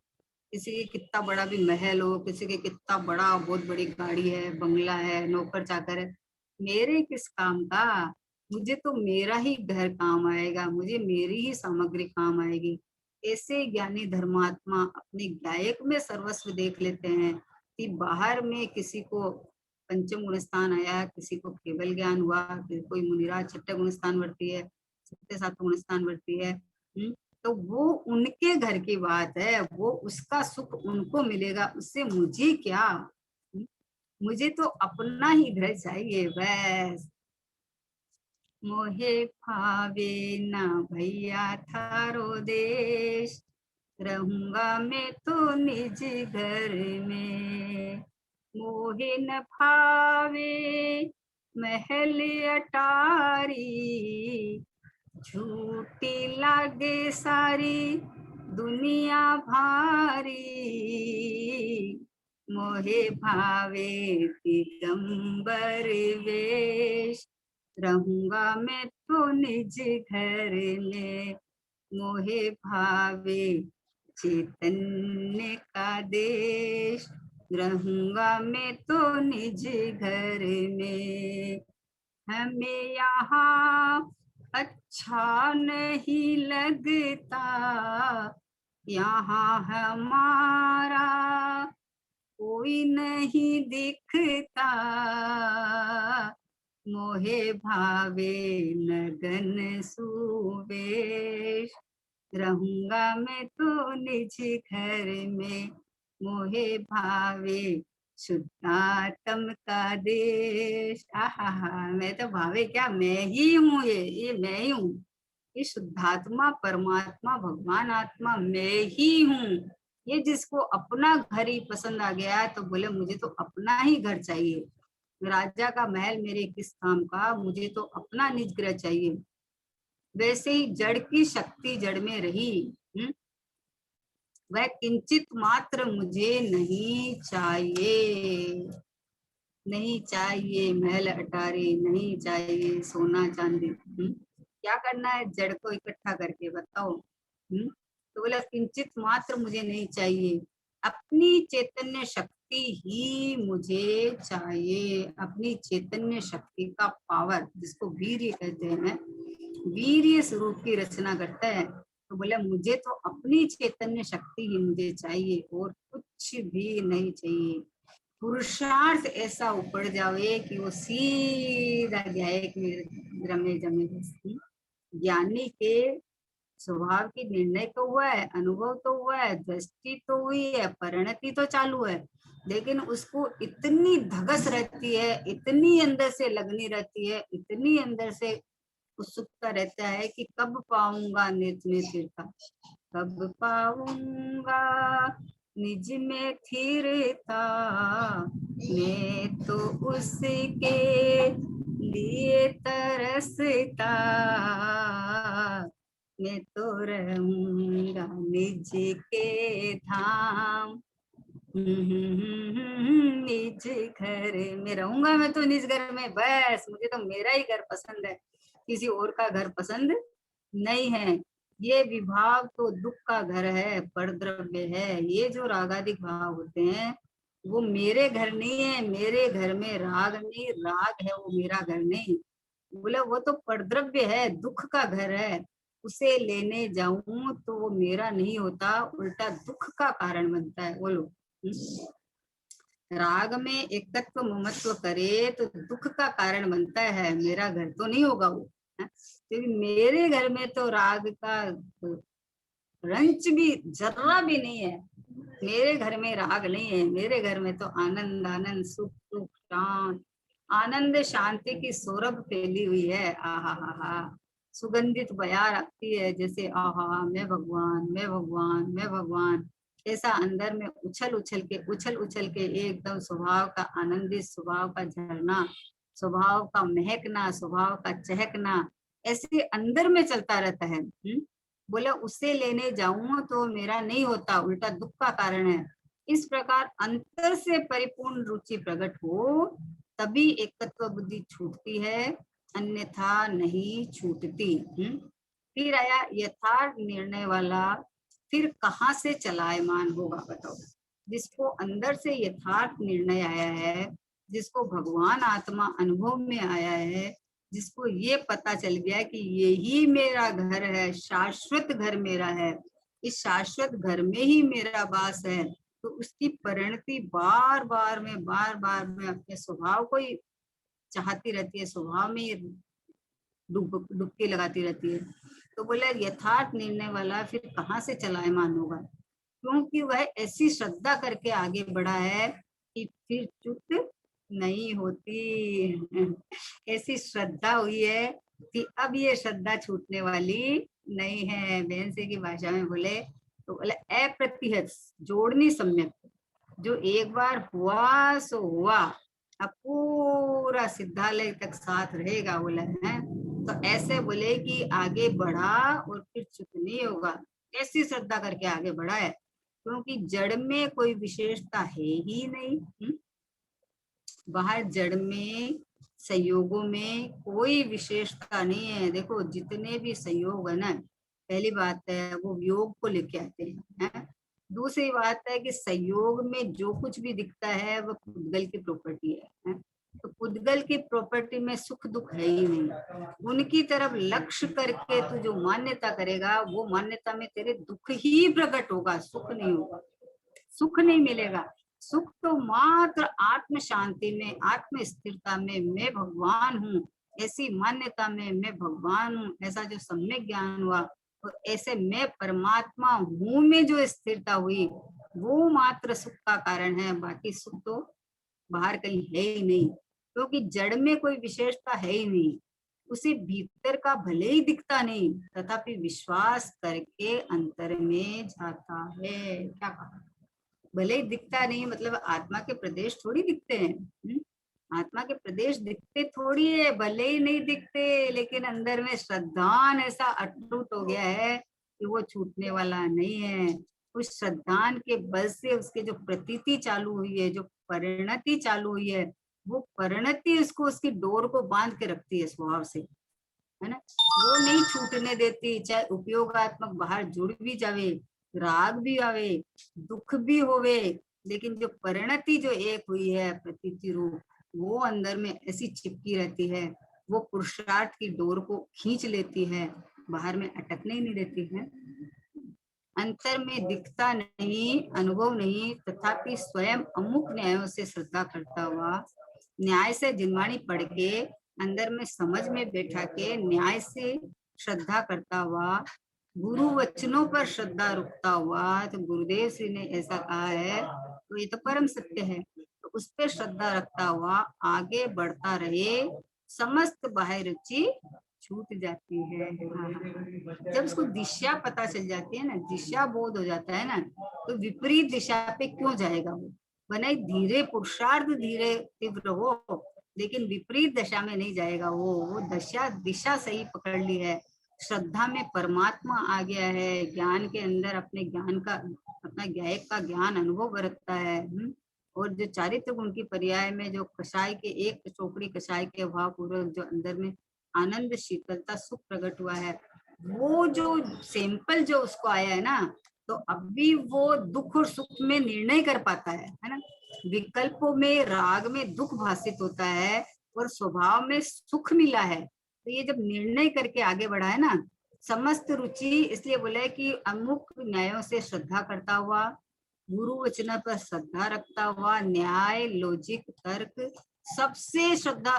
किसी के कितना बड़ा भी महल हो, किसी के कितना बड़ा बहुत बड़ी गाड़ी है, बंगला है, नौकर चाकर है, मेरे किस काम का। मुझे तो मेरा ही घर काम आएगा, मुझे मेरी ही सामग्री काम आएगी। ऐसे ज्ञानी धर्मात्मा अपने गायक में सर्वस्व देख लेते हैं कि बाहर में किसी को पंचम गुण स्थान आया, किसी को केवल ज्ञान हुआ, कोई मुनिराज छठे गुण स्थान वर्ती है, सत्य सात गुण स्थान वर्ती है। तो वो उनके घर की बात है, वो उसका सुख उनको मिलेगा, उससे मुझे क्या। मुझे तो अपना ही घर चाहिए बस। मोहे भावे ना भैया थारो देश, रहूंगा मैं तो निज घर में। मोहे न भावे महल अटारी, झूठी लागे सारी दुनिया भारी। मोहे भावे दिगंबर वेश, रहूंगा मैं तो निज घर में। मोहे भावे चैतन्य का देश, रहूंगा मैं तो निज घर में। हमें यहाँ अच्छा नहीं लगता, यहाँ हमारा कोई नहीं दिखता। मोहे भावे लगन सुवेश, रहूंगा मैं तो निज घर में। मोहे भावे शुद्धात्म का देश। आहा, मैं तो भावे क्या, मैं ही हूँ, ये मैं ही हूँ। ये शुद्धात्मा परमात्मा भगवान आत्मा मैं ही हूँ। ये जिसको अपना घर ही पसंद आ गया है तो बोले मुझे तो अपना ही घर चाहिए। राजा का महल मेरे किस काम का, मुझे तो अपना निज गृह चाहिए। वैसे ही जड़ की शक्ति जड़ में रही, वह किंचित मात्र मुझे नहीं चाहिए। नहीं चाहिए महल अटारी, नहीं चाहिए सोना चांदी। क्या करना है जड़ को इकट्ठा करके बताओ। तो बोला किंचित मात्र मुझे नहीं चाहिए, अपनी चैतन्य शक्ति ही मुझे चाहिए। अपनी चैतन्य शक्ति का पावर, जिसको वीर्य कहते हैं, वीर्य स्वरूप की रचना करता है। तो बोला मुझे तो अपनी चैतन्य शक्ति ही मुझे चाहिए और कुछ कुछ भी नहीं चाहिए। पुरुषार्थ ऐसा उपड़ जावे कि वो सीधा न्यायिक में जमे बसती। ज्ञानी के स्वभाव की निर्णय तो हुआ है, अनुभव तो हुआ है, दृष्टि तो हुई है, परिणति तो चालू है, लेकिन उसको इतनी धगस रहती है, इतनी अंदर से लगनी रहती है, इतनी अंदर से उत्सुकता रहता है कि कब पाऊंगा निज में स्थिरता, कब पाऊंगा निज में स्थिरता, मैं तो उसके लिए तरसता, मैं तो रहूंगा निज के धाम, निज घर में रहूंगा, मैं तो निज घर में, बस मुझे तो मेरा ही घर पसंद है, किसी और का घर पसंद नहीं है। ये विभाव तो दुख का घर है, परद्रव्य है। ये जो रागादिक भाव होते हैं वो मेरे घर नहीं है, मेरे घर में राग नहीं, राग है वो मेरा घर नहीं। बोले वो तो परद्रव्य है, दुख का घर है, उसे लेने जाऊं तो वो मेरा नहीं होता, उल्टा दुख का कारण बनता है। बोलो, राग में एकत्व ममत्व करे तो दुख का कारण बनता है, मेरा घर तो नहीं होगा वो, क्योंकि मेरे घर में तो राग का रंच भी जर्रा भी नहीं है। मेरे घर में राग नहीं है, मेरे घर में तो आनंद आनंद, सुख सुख, शांत आनंद, शांति की सौरभ फैली हुई है। आहा हा हा, सुगंधित बयार आती है जैसे, आहा मैं भगवान, मैं भगवान, मैं भगवान, ऐसा अंदर में उछल उछल के एकदम स्वभाव का आनंदित, स्वभाव का झरना, स्वभाव का महकना, स्वभाव का चहकना ऐसे अंदर में चलता रहता है। बोले उससे लेने जाऊं तो मेरा नहीं होता, उल्टा दुख का कारण है। इस प्रकार अंतर से परिपूर्ण रुचि प्रकट हो तभी एकत्व बुद्धि छूटती है, अन्यथा नहीं छूटती। फिर आया यथार्थ निर्णय वाला, फिर कहाँ से चलायमान होगा बताओ। जिसको अंदर से यथार्थ निर्णय आया है, जिसको भगवान आत्मा अनुभव में आया है, जिसको ये पता चल गया कि यही मेरा घर है, शाश्वत घर मेरा है, इस शाश्वत घर में ही मेरा वास है, तो उसकी परिणति बार बार में अपने स्वभाव को ही चाहती रहती है, स्वभाव में डुबकी लगाती रहती है। तो बोले यथार्थ निर्णय वाला फिर कहाँ से चलायमान होगा, क्योंकि वह ऐसी श्रद्धा करके आगे बढ़ा है कि फिर चुप नहीं होती। ऐसी श्रद्धा हुई है कि अब ये श्रद्धा छूटने वाली नहीं है। बहन से की भाषा में बोले तो बोले अप्रतिहत जोड़नी सम्यक, जो एक बार हुआ सो हुआ, अब पूरा सिद्धालय तक साथ रहेगा बोले है। तो ऐसे बोले कि आगे बढ़ा और फिर चुप नहीं होगा, ऐसी श्रद्धा करके आगे बढ़ा है, क्योंकि जड़ में कोई विशेषता है ही नहीं। बाहर जड़ में संयोगों में कोई विशेषता नहीं है। देखो जितने भी संयोग है ना, पहली बात है वो वियोग को लेके आते हैं। दूसरी बात है कि संयोग में जो कुछ भी दिखता है वो पुद्गल की प्रॉपर्टी है। तो पुद्गल की प्रॉपर्टी में सुख दुख है ही नहीं। उनकी तरफ लक्ष्य करके तू जो मान्यता करेगा वो मान्यता में तेरे दुख ही प्रकट होगा, सुख नहीं होगा, सुख नहीं मिलेगा। सुख तो मात्र आत्म शांति में, आत्म स्थिरता में, मैं भगवान हूँ ऐसी मान्यता में, मैं भगवान हूँ ऐसा जो सम्यक ज्ञान हुआ, तो ऐसे मैं परमात्मा हूँ में जो स्थिरता हुई वो मात्र सुख का कारण है। बाकी सुख तो बाहर कहीं है ही नहीं, क्योंकि जड़ में कोई विशेषता है ही नहीं। उसे भीतर का भले ही दिखता नहीं, तथापि विश्वास करके अंतर में जाता है। क्या कहा, भले ही दिखता नहीं मतलब आत्मा के प्रदेश थोड़ी दिखते हैं। आत्मा के प्रदेश दिखते थोड़ी है, भले ही नहीं दिखते, लेकिन अंदर में श्रद्धान ऐसा अटूट हो गया है कि वो छूटने वाला नहीं है। उस श्रद्धान के बल से उसके जो प्रतीति चालू हुई है, जो परिणति चालू हुई है, वो परिणति उसको, उसकी डोर को बांध के रखती है स्वभाव से, है ना। वो नहीं छूटने देती, चाहे उपयोगात्मक बाहर जुड़ भी जावे, राग भी आवे, दुख भी होवे, लेकिन जो परिणति जो एक हुई है प्रतीति रूप, वो अंदर में ऐसी चिपकी रहती है, वो पुरुषार्थ की डोर को खींच लेती है, बाहर में अटकने ही नहीं देती है। अंतर में दिखता नहीं, अनुभव नहीं, तथापि स्वयं अमुक न्यायों से श्रद्धा करता हुआ, न्याय से जिनवाणी पढ़ के अंदर में समझ में बैठा के न्याय से श्रद्धा करता हुआ, गुरु वचनों पर श्रद्धा रुकता हुआ, तो गुरुदेव श्री ने ऐसा कहा है तो ये तो परम सत्य है, तो उस पर श्रद्धा रखता हुआ आगे बढ़ता रहे, समस्त बाह्य रुचि छूट जाती है। हाँ, हाँ। जब उसको दिशा पता चल जाती है ना, दिशा बोध हो जाता है ना, तो विपरीत दिशा पे क्यों जाएगा वो, बने धीरे पुरुषार्थ धीरे तीव्र हो, लेकिन विपरीत दशा में नहीं जाएगा वो दिशा सही पकड़ ली है, श्रद्धा में परमात्मा आ गया है, ज्ञान के अंदर अपने ज्ञान का, अपना ज्ञायक का ज्ञान अनुभव बरतता है। और जो चारित्र गुण की पर्याय में जो कषाय के एक चौकड़ी कषाय के भाव पूर्वक जो अंदर में आनंद शीतलता सुख प्रकट हुआ है, वो जो सैंपल जो उसको आया है ना, तो अभी वो दुख और सुख में निर्णय कर पाता है ना। विकल्पों में राग में दुख भाषित होता है और स्वभाव में सुख मिला है, तो ये जब निर्णय करके आगे बढ़ा है ना, समस्त रुचि, इसलिए बोला है कि अमुक न्यायों से श्रद्धा करता हुआ, गुरु वचन पर श्रद्धा रखता हुआ, न्याय लॉजिक तर्क सबसे श्रद्धा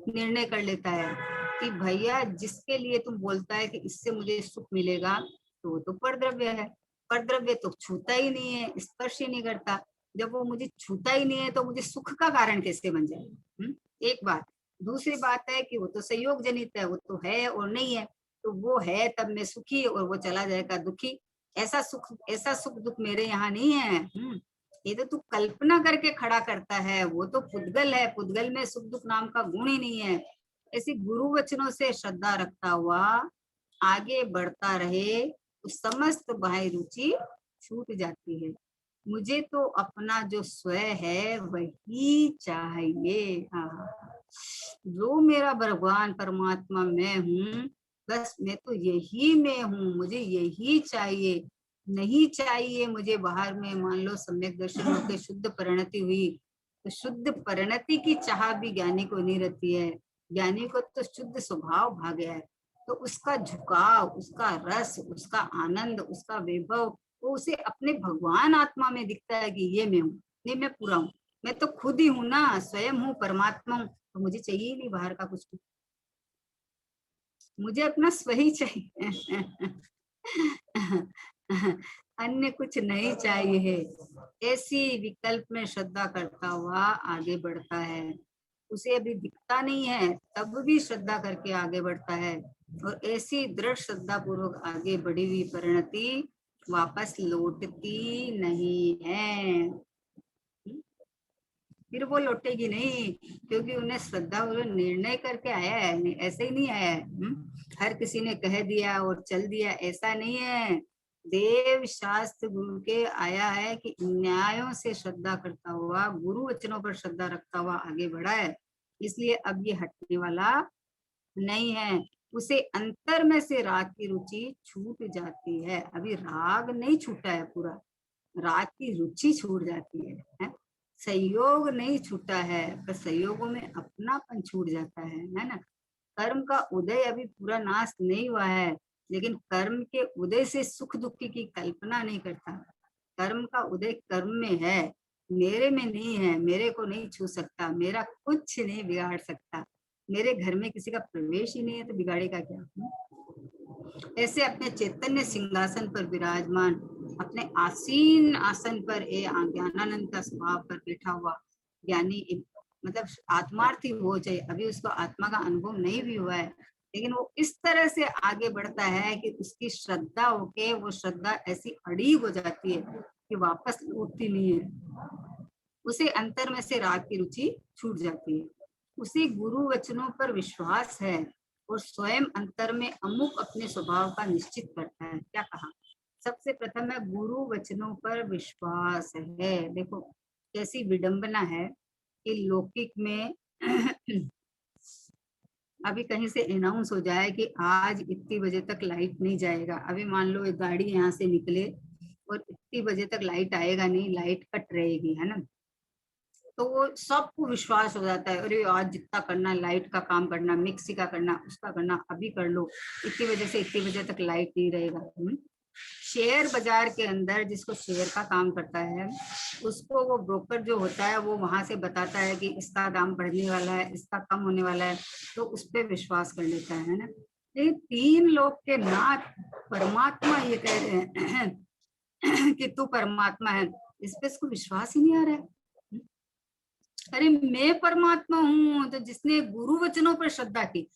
निर्णय कर लेता है कि भैया जिसके लिए तुम बोलता है कि इससे मुझे सुख मिलेगा, तो वो तो परद्रव्य है, परद्रव्य तो छूता ही नहीं है, स्पर्श ही नहीं करता, जब वो मुझे छूता ही नहीं है तो मुझे सुख का कारण कैसे बन जाएगा। एक बात। दूसरी बात है कि वो तो संयोग जनित है, वो तो है और नहीं है, तो वो है तब मैं सुखी और वो चला जाएगा दुखी, ऐसा सुख दुख मेरे यहाँ नहीं है। ये तो तू कल्पना करके खड़ा करता है, वो तो पुद्गल है, पुद्गल में सुख दुख नाम का गुण ही नहीं है। ऐसी गुरु वचनों से श्रद्धा रखता हुआ आगे बढ़ता रहे, तो समस्त बाह्य रुचि छूट जाती है। मुझे तो अपना जो स्वयं है वही चाहिए। हाँ, जो मेरा भगवान परमात्मा मैं हूँ, बस मैं तो यही मैं हूँ, मुझे यही चाहिए, नहीं चाहिए मुझे बाहर में। मान लो सम्यक दर्शन होकर शुद्ध परिणति हुई, तो शुद्ध परिणति की चाह भी ज्ञानी को नहीं रहती है, ज्ञानी को तो शुद्ध स्वभाव भाग गया है, तो उसका झुकाव, उसका रस, उसका आनंद, उसका वैभव, वो उसे अपने भगवान आत्मा में दिखता है कि ये मैं हूँ, नहीं मैं पूरा हूँ, मैं तो खुद ही हूँ ना, स्वयं हूँ, परमात्मा हूँ, तो मुझे चाहिए नहीं बाहर का कुछ, मुझे अपना स्वही चाहिए। अन्य कुछ नहीं चाहिए है। ऐसी विकल्प में श्रद्धा करता हुआ आगे बढ़ता है, उसे अभी दिखता नहीं है तब भी श्रद्धा करके आगे बढ़ता है, और ऐसी दृढ़ श्रद्धा पूर्वक आगे बढ़ी हुई परिणति वापस लौटती नहीं है। फिर वो लौटेगी नहीं, क्योंकि उन्हें श्रद्धा वो निर्णय करके आया है, ऐसे ही नहीं आया है। हर किसी ने कह दिया और चल दिया, ऐसा नहीं है। देव शास्त्र गुरु के आया है कि न्यायों से श्रद्धा करता हुआ, गुरु वचनों पर श्रद्धा रखता हुआ आगे बढ़ा है, इसलिए अब ये हटने वाला नहीं है। उसे अंतर में से राग की रुचि छूट जाती है, अभी राग नहीं छूटा है पूरा, राग की रुचि छूट जाती है? संयोग नहीं छूटा है, पर संयोगों में अपनापन छूट जाता है ना। कर्म का उदय अभी पूरा नाश नहीं हुआ है, लेकिन कर्म के उदय से सुख दुख की कल्पना नहीं करता। कर्म का उदय कर्म में है, मेरे में नहीं है, मेरे को नहीं छू सकता, मेरा कुछ नहीं बिगाड़ सकता, मेरे घर में किसी का प्रवेश ही नहीं है, तो बिगाड़ेगा क्या। ऐसे अपने चैतन्य सिंहासन पर विराजमान, अपने आसीन आसन पर ज्ञानानंद का स्वभाव पर बैठा हुआ ज्ञानी, मतलब आत्मार्थी हो जाए, अभी उसको आत्मा का अनुभव नहीं भी हुआ है, लेकिन वो इस तरह से आगे बढ़ता है कि उसकी श्रद्धा होके वो श्रद्धा ऐसी अड़ीग हो जाती है कि वापस लौटती नहीं है, उसे अंतर में से राग की रुचि छूट जाती है, उसे गुरु वचनों पर विश्वास है और स्वयं अंतर में अमुक अपने स्वभाव का निश्चित करता है। क्या कहा? सबसे प्रथम है गुरु वचनों पर विश्वास है। देखो कैसी विडंबना है कि लौकिक में अभी कहीं से अनाउंस हो जाए कि आज इतनी बजे तक लाइट नहीं जाएगा, अभी मान लो एक गाड़ी यहाँ से निकले और इतनी बजे तक लाइट आएगा नहीं, लाइट कट रहेगी, है ना, तो वो सबको विश्वास हो जाता है, अरे आज जितना करना, लाइट का काम करना, मिक्सी का करना, उसका करना, अभी कर लो, इतनी बजे से इतनी बजे तक लाइट नहीं रहेगा। शेयर बाजार के अंदर जिसको शेयर का काम करता है, उसको वो ब्रोकर जो होता है वो वहां से बताता है कि इसका दाम बढ़ने वाला है, इसका कम होने वाला है, तो उस पर विश्वास कर लेता है ना। लेकिन तीन लोग के नाथ परमात्मा ये कह रहे हैं कि तू परमात्मा है, इस पे इसको विश्वास ही नहीं आ रहा है। अरे मैं परमात्मा हूँ, तो जिसने गुरु वचनों पर श्रद्धा की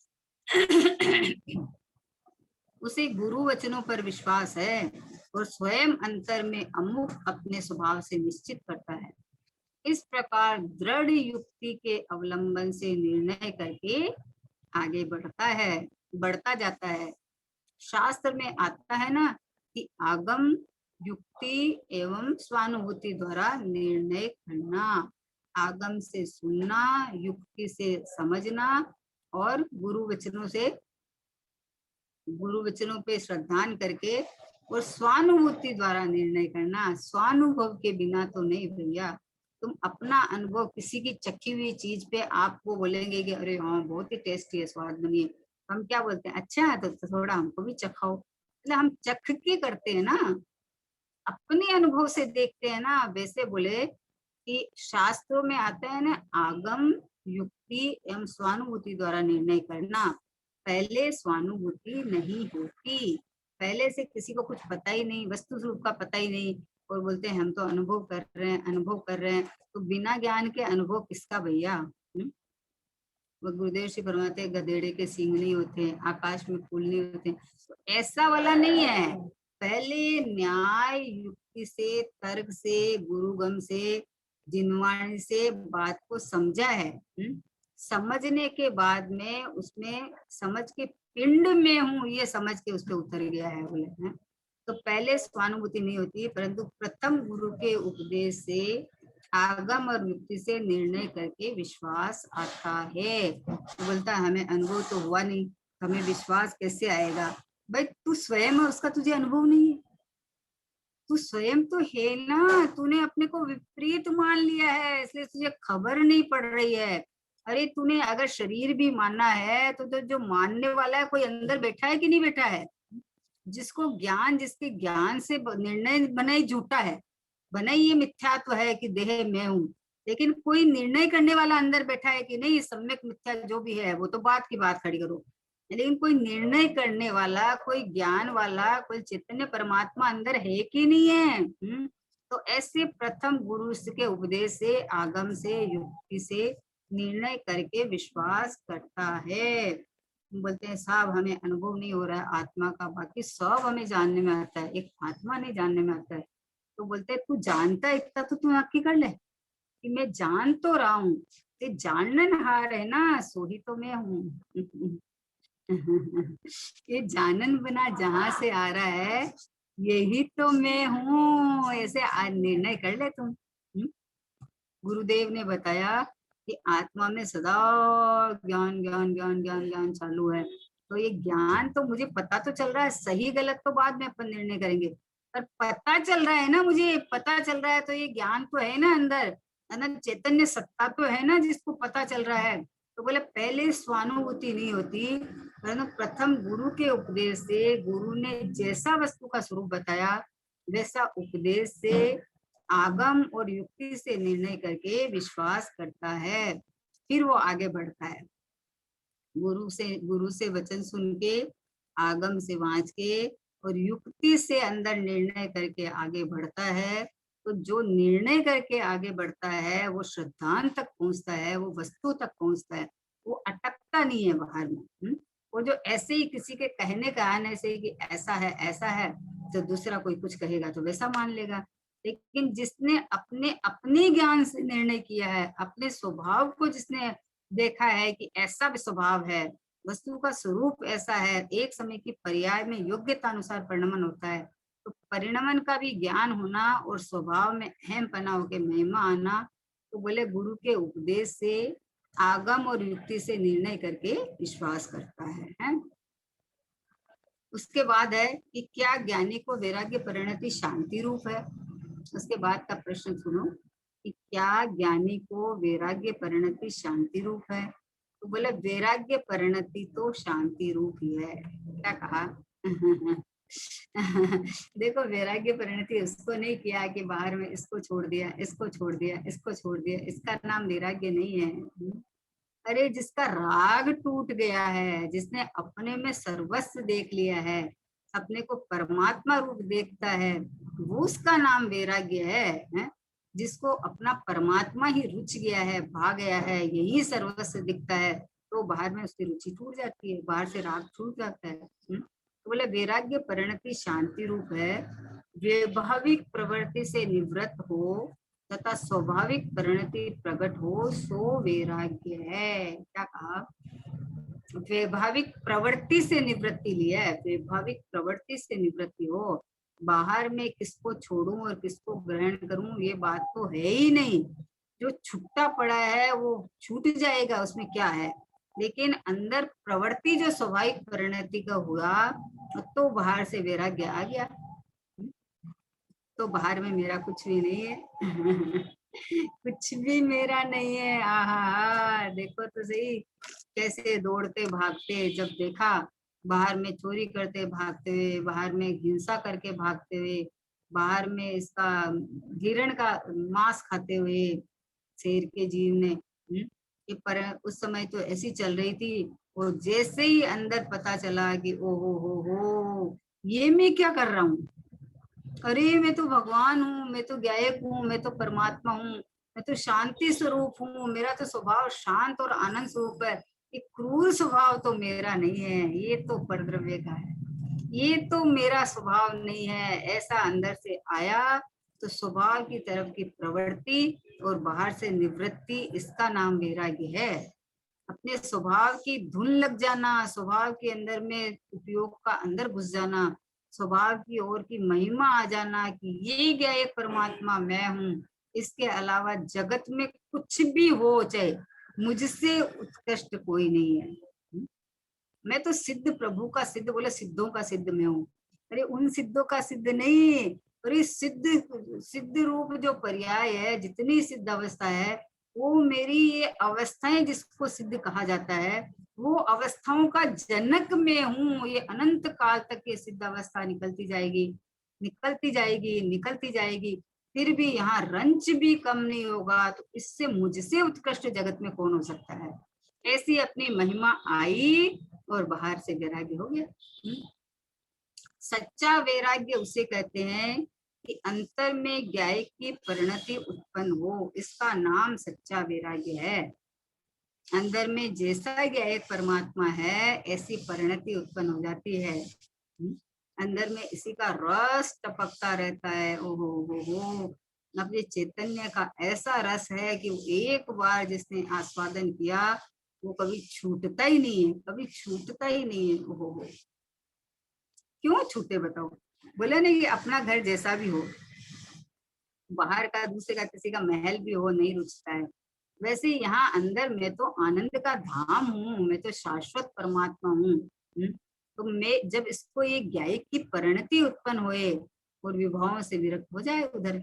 उसे गुरु वचनों पर विश्वास है और स्वयं अंतर में अमुक अपने स्वभाव से निश्चित करता है। इस प्रकार दृढ़ युक्ति के अवलंबन से निर्णय करके आगे बढ़ता जाता है। शास्त्र में आता है ना कि आगम, युक्ति एवं स्वानुभूति द्वारा निर्णय करना। आगम से सुनना, युक्ति से समझना और गुरु वचनों पे श्रद्धान करके और स्वानुभूति द्वारा निर्णय करना। स्वानुभव के बिना तो नहीं भैया। तुम अपना अनुभव किसी की चखी हुई चीज पे आपको बोलेंगे कि अरे हाँ बहुत ही टेस्टी है, स्वाद बनी है, हम क्या बोलते हैं, अच्छा है तो थोड़ा हमको भी चखाओ। मतलब हम चख के करते हैं ना, अपने अनुभव से देखते हैं ना। वैसे बोले कि शास्त्रों में आता है ना, आगम, युक्ति एवं स्वानुभूति द्वारा निर्णय करना। पहले स्वानुभूति नहीं होती, पहले से किसी को कुछ पता ही नहीं, वस्तु स्वरूप का पता ही नहीं, और बोलते हैं हम तो अनुभव कर रहे हैं, अनुभव कर रहे हैं। तो बिना ज्ञान के अनुभव किसका भैया? वो गुरुदेव श्री फरमाते हैं गधेड़े के सींग नहीं होते, आकाश में फूल नहीं होते, तो ऐसा वाला नहीं है। पहले न्याय युक्ति से, तर्क से, गुरुगम से, जिनवाणी से बात को समझा है। समझने के बाद में उसमें समझ के पिंड में हूँ ये समझ के उस पर उतर गया है बोले है। तो पहले स्वानुभूति नहीं होती, परंतु प्रथम गुरु के उपदेश से, आगम और युक्ति से निर्णय करके विश्वास आता है। तो बोलता है हमें अनुभव तो हुआ नहीं, हमें विश्वास कैसे आएगा? भाई तू स्वयं है, उसका तुझे अनुभव नहीं है। तू स्वयं तो है ना, तूने अपने को विपरीत मान लिया है, इसलिए तुझे खबर नहीं पड़ रही है। अरे तूने अगर शरीर भी मानना है तो जो मानने वाला है कोई अंदर बैठा है कि नहीं बैठा है? जिसको ज्ञान, जिसके ज्ञान से निर्णय बनाई झूठा है, बनाई ये मिथ्यात्व है कि देह मैं हूँ, लेकिन कोई निर्णय करने वाला अंदर बैठा है कि नहीं सम्यक मिथ्या जो भी है वो तो बात की बात खड़ी करो, लेकिन कोई निर्णय करने वाला, कोई ज्ञान वाला, कोई चैतन्य परमात्मा अंदर है कि नहीं है? तो ऐसे प्रथम गुरु के उपदेश से, आगम से, युक्ति से निर्णय करके विश्वास करता है। बोलते हैं साहब हमें अनुभव नहीं हो रहा है आत्मा का, बाकी सब हमें जानने में आता है, एक आत्मा नहीं जानने में आता है। तो बोलते हैं तू जानता है इतना तो तू नक्की कर ले कि मैं जान तो रहा हूँ, ते जाननहार है ना, सो ही तो मैं हूँ। ये जानन बना जहां से आ रहा है, यही तो मैं हूँ, ऐसे निर्णय कर ले तुम। गुरुदेव ने बताया कि आत्मा में सदा ज्ञान ज्ञान ज्ञान ज्ञान ज्ञान चालू है। तो ये ज्ञान तो मुझे पता तो चल रहा है, सही गलत तो बाद में अपन निर्णय करेंगे, पर पता चल रहा है ना, मुझे पता चल रहा है, तो ये ज्ञान तो है ना अंदर, अनंत चैतन्य सत्ता तो है ना जिसको पता चल रहा है। तो बोले पहले स्वानुभूति नहीं होती, परंतु प्रथम गुरु के उपदेश से, गुरु ने जैसा वस्तु का स्वरूप बताया वैसा उपदेश से, आगम और युक्ति से निर्णय करके विश्वास करता है, फिर वो आगे बढ़ता है। गुरु से वचन सुन के, आगम से वांच के और युक्ति से अंदर निर्णय करके आगे बढ़ता है। तो जो निर्णय करके आगे बढ़ता है वो श्रद्धांत तक पहुंचता है, वो वस्तु तक पहुंचता है, वो अटकता नहीं है बाहर में। वो जो ऐसे ही किसी के कहने का आने से कि ऐसा है, तो दूसरा कोई कुछ कहेगा तो वैसा मान लेगा। लेकिन जिसने अपने अपने ज्ञान से निर्णय किया है, अपने स्वभाव को जिसने देखा है कि ऐसा भी स्वभाव है, वस्तु का स्वरूप ऐसा है, एक समय की पर्याय में योग्यता अनुसार परिणमन होता है, तो परिणमन का भी ज्ञान होना और स्वभाव में अहम पना होकर महिमा आना, तो बोले गुरु के उपदेश से, आगम और युक्ति से निर्णय करके विश्वास करता है? उसके बाद है कि क्या ज्ञानी को वैराग्य परिणति शांति रूप है? उसके बाद का प्रश्न सुनो कि क्या ज्ञानी को वैराग्य परिणति शांति रूप है? तो बोले वैराग्य परिणति तो शांति रूप ही है। क्या कहा? देखो, वैराग्य परिणति उसको नहीं किया कि बाहर में इसको छोड़ दिया, इसको छोड़ दिया, इसको छोड़ दिया, इसका नाम वैराग्य नहीं है। अरे जिसका राग टूट गया है, जिसने अपने में सर्वस्व देख लिया है, अपने को परमात्मा रूप देखता है, वो उसका नाम वैराग्य है? जिसको अपना परमात्मा ही रुच गया है, भा गया है, यही सर्वस्व दिखता है, तो बाहर में उसकी रुचि टूट जाती है, बाहर से राग छूट जाता है। तो बोले वैराग्य परिणति शांति रूप है, वैभाविक प्रवृत्ति से निवृत्त हो तथा स्वाभाविक परिणति प्रकट हो, सो वैराग्य है। क्या कहा? वैभाविक प्रवृत्ति से निवृत्ति लिया है, वैभाविक प्रवृत्ति से निवृत्ति हो। बाहर में किसको छोड़ूं और किसको ग्रहण करूं, ये बात तो है ही नहीं। जो छुट्टा पड़ा है वो छूट जाएगा, उसमें क्या है। लेकिन अंदर प्रवृत्ति जो स्वाभाविक परिणति का हुआ, तो बाहर से वैराग्य आ गया। तो बाहर में मेरा कुछ भी नहीं है। कुछ भी मेरा नहीं है। आहा, देखो तो सही कैसे दौड़ते भागते, जब देखा बाहर में चोरी करते भागते हुए, बाहर में हिंसा करके भागते हुए, बाहर में इसका हिरण का मांस खाते हुए शेर के जीव ने, ये पर उस समय तो ऐसी चल रही थी। और जैसे ही अंदर पता चला कि ओ हो, ये मैं क्या कर रहा हूँ, अरे मैं तो भगवान हूँ, मैं तो गायक हूँ, मैं तो परमात्मा हूँ, मैं तो शांति स्वरूप हूँ, मेरा तो स्वभाव शांत और आनंद स्वरूप है, ये क्रूर स्वभाव तो मेरा नहीं है, ये तो परद्रव्य का है, ये तो मेरा स्वभाव नहीं है। ऐसा अंदर से आया तो स्वभाव की तरफ की प्रवृत्ति और बाहर से निवृत्ति, इसका नाम वैराग्य है। अपने स्वभाव की धुन लग जाना, स्वभाव के अंदर में उपयोग का अंदर घुस जाना, स्वभाव की ओर की महिमा आ जाना कि ये क्या, एक परमात्मा मैं हूँ, इसके अलावा जगत में कुछ भी हो, चाहे मुझसे उत्कृष्ट कोई नहीं है। मैं तो सिद्ध प्रभु का सिद्ध, बोले सिद्धों का सिद्ध मैं हूँ। अरे उन सिद्धों का सिद्ध नहीं, अरे सिद्ध सिद्ध रूप जो पर्याय है, जितनी सिद्ध अवस्था है, वो मेरी ये अवस्थाएं जिसको सिद्ध कहा जाता है, वो अवस्थाओं का जनक मैं हूँ। ये अनंत काल तक ये सिद्ध अवस्था निकलती जाएगी, निकलती जाएगी, निकलती जाएगी, फिर भी यहाँ रंच भी कम नहीं होगा। तो इससे मुझसे उत्कृष्ट जगत में कौन हो सकता है। ऐसी अपनी महिमा आई और बाहर से वैराग्य हो गया। सच्चा वैराग्य उसे कहते हैं कि अंतर में ज्ञाय की परिणति उत्पन्न हो, इसका नाम सच्चा वैराग्य है। अंदर में जैसा ज्ञायक परमात्मा है, ऐसी परिणति उत्पन्न हो जाती है। अंदर में इसी का रस टपकता रहता है। ओहो हो, अब ये चैतन्य का ऐसा रस है कि एक बार जिसने आस्वादन किया वो कभी छूटता ही नहीं है, कभी छूटता ही नहीं है। ओहो हो, क्यों छूटे बताओ। बोले नहीं कि अपना घर जैसा भी हो, बाहर का दूसरे का किसी का महल भी हो, नहीं रुचता है। वैसे यहाँ अंदर मैं तो आनंद का धाम हूँ, मैं तो शाश्वत परमात्मा हूँ। तो मैं जब इसको ये ज्ञायक की परिणति उत्पन्न होए और विभावों से विरक्त हो जाए उधर,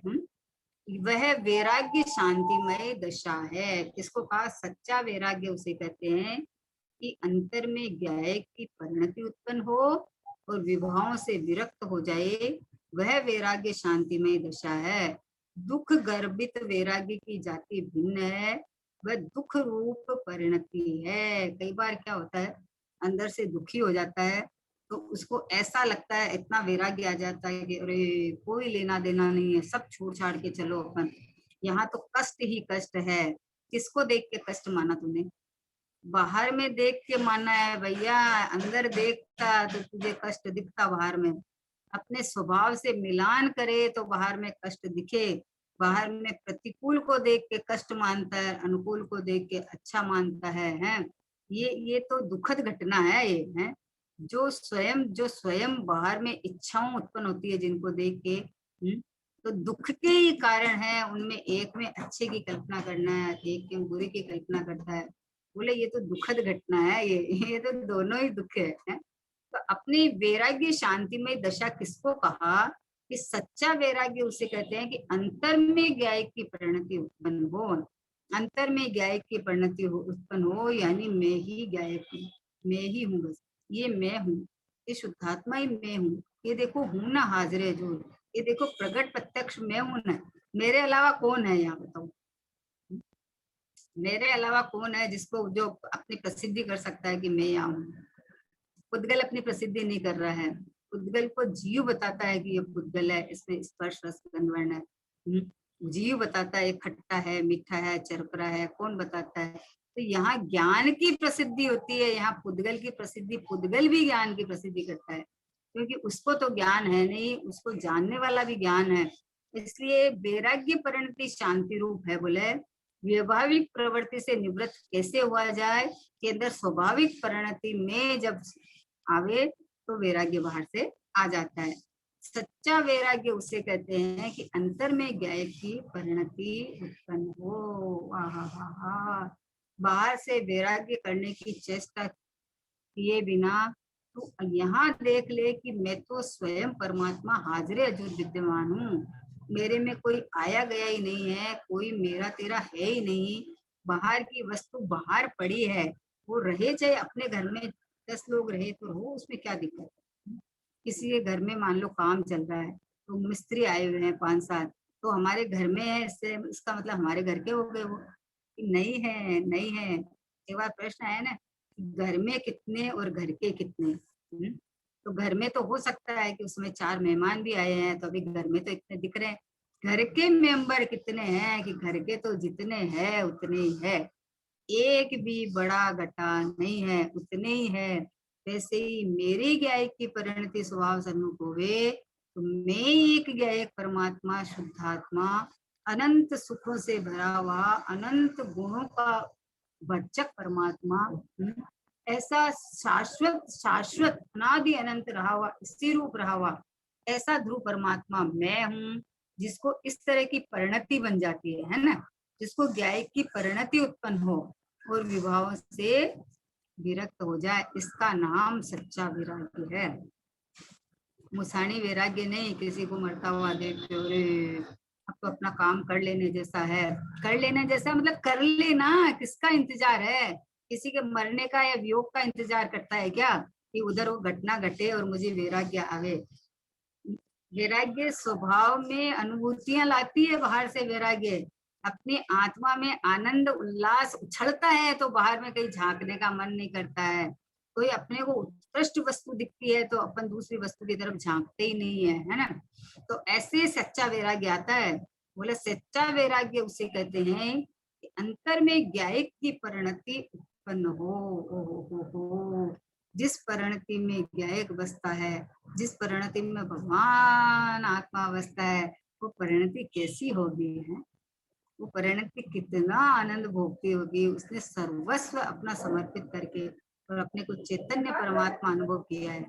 वह वैराग्य शांतिमय दशा है। इसको कहा सच्चा वैराग्य उसे कहते हैं कि अंतर में ज्ञायक की परिणति उत्पन्न हो और विभावों से विरक्त हो जाए, वह वैराग्य शांतिमय दशा है। दुख गर्भित वैराग्य की जाति भिन्न है, वह दुख रूप परिणति है। कई बार क्या होता है, अंदर से दुखी हो जाता है तो उसको ऐसा लगता है, इतना वैराग्य आ जाता है कि अरे कोई लेना देना नहीं है, सब छोड़ छाड़ के चलो अपन, यहाँ तो कष्ट ही कष्ट है। किसको देख के कष्ट माना तूने? बाहर में देख के माना है भैया, अंदर देखता तो तुझे कष्ट दिखता बाहर में। अपने स्वभाव से मिलान करे तो बाहर में कष्ट दिखे। बाहर में प्रतिकूल को देख के कष्ट मानता है, अनुकूल को देख के अच्छा मानता है, हैं? ये तो दुखद घटना है ये, है? जो स्वयं बाहर में इच्छाओं उत्पन्न होती है जिनको देख के, तो दुख के ही कारण है। उनमें एक में अच्छे की कल्पना करना है, एक में बुरे की कल्पना करता है। बोले ये तो दुखद घटना है, ये तो दोनों ही दुख है? तो अपनी वैराग्य शांतिमय दशा किसको कहा कि सच्चा वैराग्य उसे कहते हैं कि अंतर में ज्ञायक की परिणति उत्पन्न हो। अंतर में ज्ञायक की परिणति उत्पन्न हो, यानी मैं ही ज्ञायक हूँ, मैं ही हूँ, बस ये मैं हूँ, ये शुद्धात्मा ही मैं हूँ। ये देखो हूं ना हाजिर हजूर, ये देखो प्रगट प्रत्यक्ष मैं हूं ना, मेरे अलावा कौन है यहाँ बताओ? मेरे अलावा कौन है जिसको जो अपनी प्रसिद्धि कर सकता है कि मैं यहाँ हूँ? पुद्गल अपनी प्रसिद्धि नहीं कर रहा है, पुद्गल को जीव बताता है कि ये पुद्गल है, इसमें स्पर्श रस गंध वर्ण है। जीव बताता है खट्टा है, मीठा है, चरपरा है, कौन बताता है? तो यहाँ ज्ञान की प्रसिद्धि होती है, यहाँ पुद्गल की प्रसिद्धि, पुद्गल भी ज्ञान की प्रसिद्धि करता है, क्योंकि उसको तो ज्ञान है नहीं, उसको जानने वाला भी ज्ञान है। इसलिए वैराग्य परिणति शांति रूप है। बोले व्यवहारिक प्रवृत्ति से निवृत्त कैसे हुआ जाए कि अंदर स्वाभाविक परिणति में जब आवे तो वैराग्य बाहर से आ जाता है। सच्चा वैराग्य उसे कहते हैं कि अंतर में ज्ञान की परिणति उत्पन्न हो। बाहर से वैराग्य करने की चेष्टा किए बिना तो यहाँ देख ले कि मैं तो स्वयं परमात्मा हाजिर हजूर विद्यमान हूँ, मेरे में कोई आया गया ही नहीं है, कोई मेरा तेरा है ही नहीं। बाहर की वस्तु बाहर पड़ी है, वो रहे चाहे अपने घर में 10 लोग रहे तो रहो, उसमें क्या दिक्कत है? किसी के घर में मान लो काम चल रहा है, तो मिस्त्री आए हुए हैं 5-7, तो हमारे घर में है, इससे इसका मतलब हमारे घर के हो गए वो? नहीं है, नहीं है। एक बार प्रश्न आया ना, घर में कितने और घर के कितने? तो घर में तो हो सकता है कि उसमें 4 मेहमान भी आए हैं, तो अभी घर में तो इतने दिख रहे हैं। घर के मेंबर कितने हैं कि घर के तो जितने हैं उतने ही है, एक भी बड़ा घटा नहीं है, उतने ही है। वैसे ही मेरी ज्ञायक की परिणति स्वभाव सन्मुख होवे तो मैं एक ज्ञायक परमात्मा शुद्धात्मा अनंत सुखों से भरा हुआ अनंत गुणों का भरचक परमात्मा, ऐसा शाश्वत शाश्वत अनादि अनंत रहा हुआ स्थिर रूप रहा हुआ ऐसा ध्रुव परमात्मा मैं हूँ, जिसको इस तरह की परिणति बन जाती है ना, जिसको ज्ञायक की परिणति उत्पन्न हो और विभाव से विरक्त हो जाए, इसका नाम सच्चा वैराग्य है। मुसानी वैराग्य नहीं, किसी को मरता हुआ देख के अरे अब तो अपना काम कर लेने जैसा है। कर लेने जैसा मतलब कर लेना, किसका इंतजार है? किसी के मरने का या वियोग का इंतजार करता है क्या कि उधर वो घटना घटे और मुझे वैराग्य आवे? वैराग्य स्वभाव में अनुभूतियां लाती है, बाहर से वैराग्य अपनी आत्मा में आनंद उल्लास उछलता है तो बाहर में कहीं झांकने का मन नहीं करता है। कोई अपने को उत्कृष्ट वस्तु दिखती है तो अपन दूसरी वस्तु की तरफ झांकते ही नहीं है ना? तो ऐसे सच्चा वैराग्य आता है। बोले सच्चा वैराग्य उसे कहते हैं कि अंतर में ज्ञायक की परिणति उत्पन्न हो। जिस परिणति में ज्ञायक बसता है, जिस परिणति में भगवान आत्मा बसता है, वो परिणति कैसी होगी है? वो परिणति कितना आनंद भोगती होगी, उसने सर्वस्व अपना समर्पित करके और अपने को चैतन्य परमात्मा अनुभव किया है,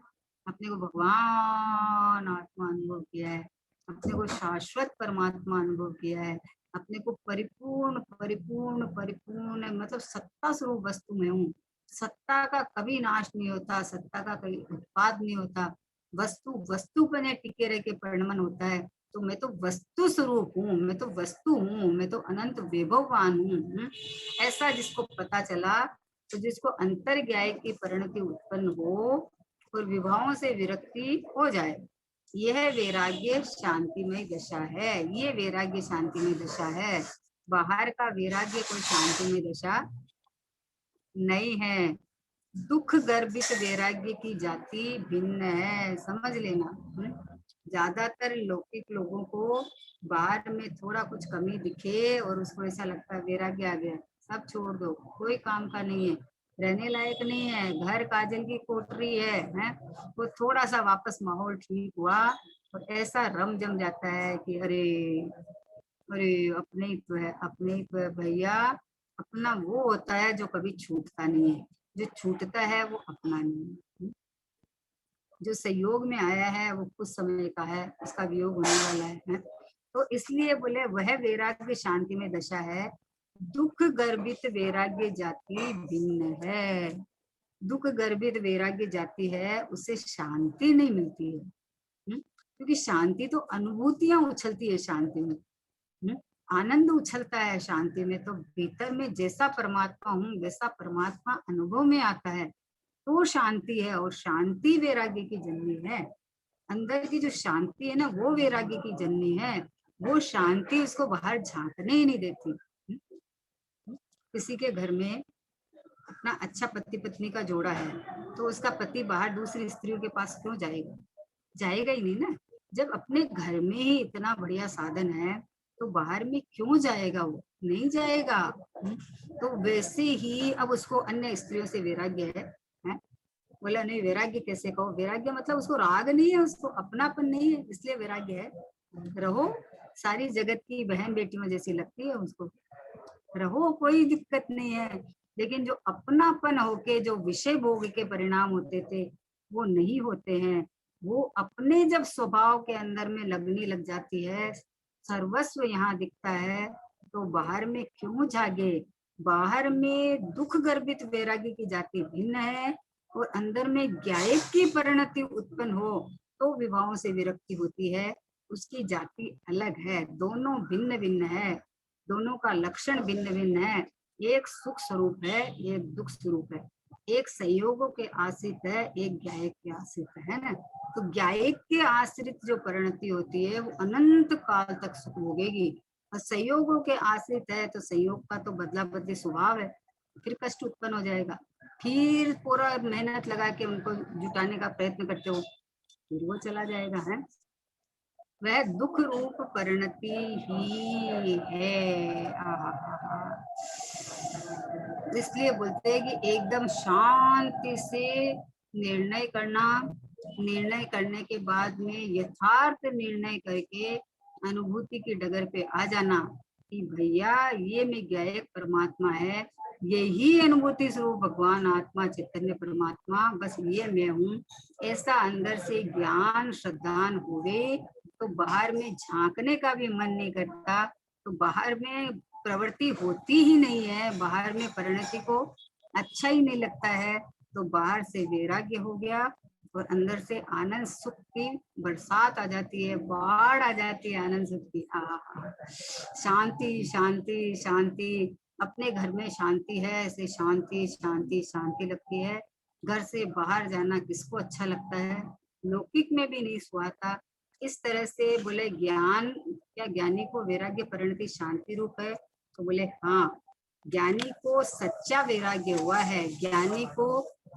अपने को भगवान आत्मा अनुभव किया है, अपने को शाश्वत परमात्मा अनुभव किया है, अपने को परिपूर्ण परिपूर्ण परिपूर्ण मतलब सत्ता स्वरूप वस्तु में हूँ। सत्ता का कभी नाश नहीं होता, सत्ता का कभी उत्पाद नहीं होता, वस्तु वस्तु पर टिके रह के परिणमन होता है। तो मैं तो वस्तु स्वरूप हूँ, मैं तो वस्तु हूँ, मैं तो अनंत वैभववान हूँ। ऐसा जिसको पता चला, तो जिसको अंतर ज्ञाय की परिणति उत्पन्न हो और विभावों से विरक्ति हो जाए, यह वैराग्य शांतिमय दशा है। ये वैराग्य शांतिमय दशा है। बाहर का वैराग्य कोई शांतिमय दशा नहीं है। दुख गर्भित वैराग्य की जाति भिन्न है, समझ लेना। ज्यादातर लौकिक लोगों को बाहर में थोड़ा कुछ कमी दिखे और उसको ऐसा लगता है वैराग्य आ गया, सब छोड़ दो, कोई काम का नहीं है, रहने लायक नहीं है, घर काजल की कोठरी है? वो थोड़ा सा वापस माहौल ठीक हुआ और ऐसा रम जम जाता है कि अरे अरे अपने ही तो है, अपने ही तो है भैया। अपना वो होता है जो कभी छूटता नहीं है, जो छूटता है वो अपना नहीं है। जो संयोग में आया है वो कुछ समय का है, उसका वियोग होने वाला है। तो इसलिए बोले वह वैराग्य शांति में दशा है। दुख गर्भित वैराग्य जाति भिन्न है। दुख गर्भित वैराग्य जाति है, उससे शांति नहीं मिलती है। क्योंकि शांति तो अनुभूतियां उछलती है शांति में, आनंद उछलता है शांति में। तो भीतर में जैसा परमात्मा हूँ वैसा परमात्मा अनुभव में आता है तो शांति है, और शांति वैराग्य की जननी है। अंदर की जो शांति है ना, वो वैराग्य की जननी है। वो शांति उसको बाहर झांकने ही नहीं देती। किसी के घर में अपना अच्छा पति पत्नी का जोड़ा है, तो उसका पति बाहर दूसरी स्त्रियों के पास क्यों जाएगा? जाएगा ही नहीं ना। जब अपने घर में ही इतना बढ़िया साधन है, तो बाहर में क्यों जाएगा? वो नहीं जाएगा। तो वैसे ही अब उसको अन्य स्त्रियों से वैराग्य है? बोला नहीं, वैराग्य कैसे कहो? वैराग्य मतलब उसको राग नहीं है, उसको अपनापन नहीं है, इसलिए वैराग्य है। रहो, सारी जगत की बहन बेटियों जैसी लगती है उसको, रहो, कोई दिक्कत नहीं है। लेकिन जो अपनापन होके जो विषय भोग के परिणाम होते थे, वो नहीं होते हैं। वो अपने जब स्वभाव के अंदर में लगने लग जाती है, सर्वस्व यहाँ दिखता है, तो बाहर में क्यों जागे? बाहर में दुख गर्भित वैराग्य की जाति भिन्न है, और अंदर में ज्ञायक की परिणति उत्पन्न हो तो विवाहों से विरक्ति होती है। उसकी जाति अलग है, दोनों भिन्न भिन्न है, दोनों का लक्षण भिन्न भिन्न है। एक सुख स्वरूप है, एक दुख स्वरूप है। एक संयोगों के आश्रित है, एक ज्ञायक के आश्रित है ना। तो ज्ञायक के आश्रित जो परिणति होती है, वो अनंत काल तक सुख भोगेगी। और संयोगों के आश्रित है, तो संयोग का तो बदला बदली स्वभाव है, फिर कष्ट उत्पन्न हो जाएगा। फिर पूरा मेहनत लगा के उनको जुटाने का प्रयत्न करते हो, फिर वो चला जाएगा है। वह दुख रूप परिणति ही है। इसलिए बोलते हैं कि एकदम शांति से निर्णय करना, निर्णय करने के बाद में यथार्थ निर्णय करके अनुभूति की डगर पे आ जाना कि भैया ये मैं ज्ञायक परमात्मा है, यही अनुभूति स्वरूप भगवान आत्मा चैतन्य परमात्मा, बस ये मैं हूँ। ऐसा अंदर से ज्ञान श्रद्धान हुए तो बाहर में झांकने का भी मन नहीं करता, तो बाहर में प्रवृत्ति होती ही नहीं है, बाहर में परिणति को अच्छा ही नहीं लगता है, तो बाहर से वैराग्य हो गया और अंदर से आनंद सुख की बरसात आ जाती है, बाढ़ आ जाती है आनंद सुख की। शांति शांति शांति, अपने घर में शांति है, ऐसे शांति शांति शांति लगती है। घर से बाहर जाना किसको अच्छा लगता है? लौकिक में भी नहीं सुहाता। इस तरह से बोले ज्ञान, क्या ज्ञानी को वैराग्य परिणति शांति रूप है? तो बोले हाँ, ज्ञानी को सच्चा वैराग्य हुआ है, ज्ञानी को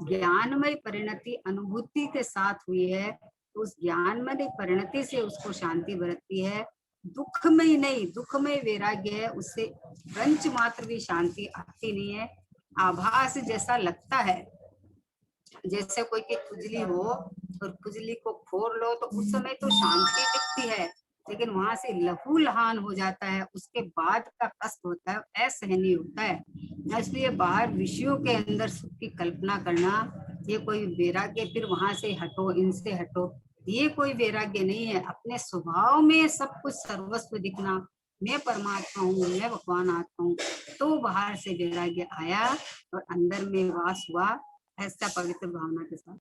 ज्ञानमय परिणति अनुभूति के साथ हुई है, तो उस ज्ञानमय परिणति से उसको शांति बरतती है। दुखमय नहीं, दुखमय वैराग्य है, उससे रंच मात्र भी शांति आती नहीं है। आभास जैसा लगता है, जैसे कोई की खुजली हो और खुजली को खोर लो तो उस समय तो शांति दिखती है, लेकिन वहां से लहू लहान हो जाता है, उसके बाद का कष्ट होता है, असहनीय होता है। इसलिए बाहर विषयों के अंदर सुख की कल्पना करना, ये कोई वैराग्य, फिर वहां से हटो, इनसे हटो, ये कोई वैराग्य नहीं है। अपने स्वभाव में सब कुछ सर्वस्व दिखना, मैं परमात्मा हूँ, मैं भगवान आत्मा हूँ, तो बाहर से वैराग्य आया और अंदर में वास हुआ, ऐसा पवित्र भावना के साथ।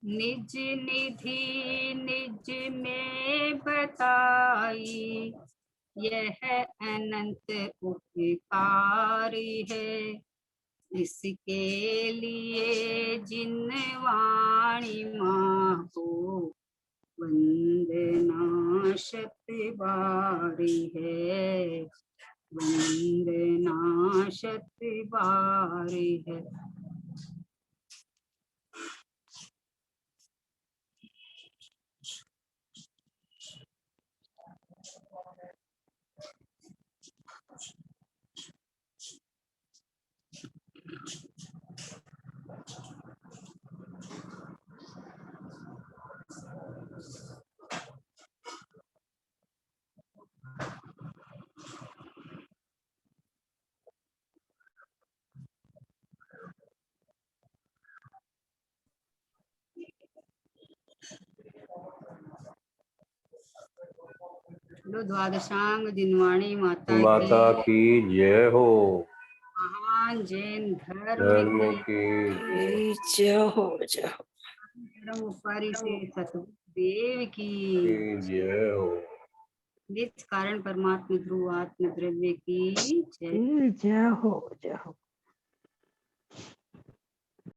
निज निधि निज में बताई, यह अनंत उपकारी है। इसके लिए जिन वाणी माँ को वंदना शत बारी है, वंदना शत बारी है। द्वादशांग जिनवाणी माता की जय हो। महान जैन धर्म की जय हो। जय हो। धर्म उपकारी से सतगुरुदेव की जय हो। नित्य कारण परमात्मा ध्रुव आत्म द्रव्य की जय। जय हो। जय हो।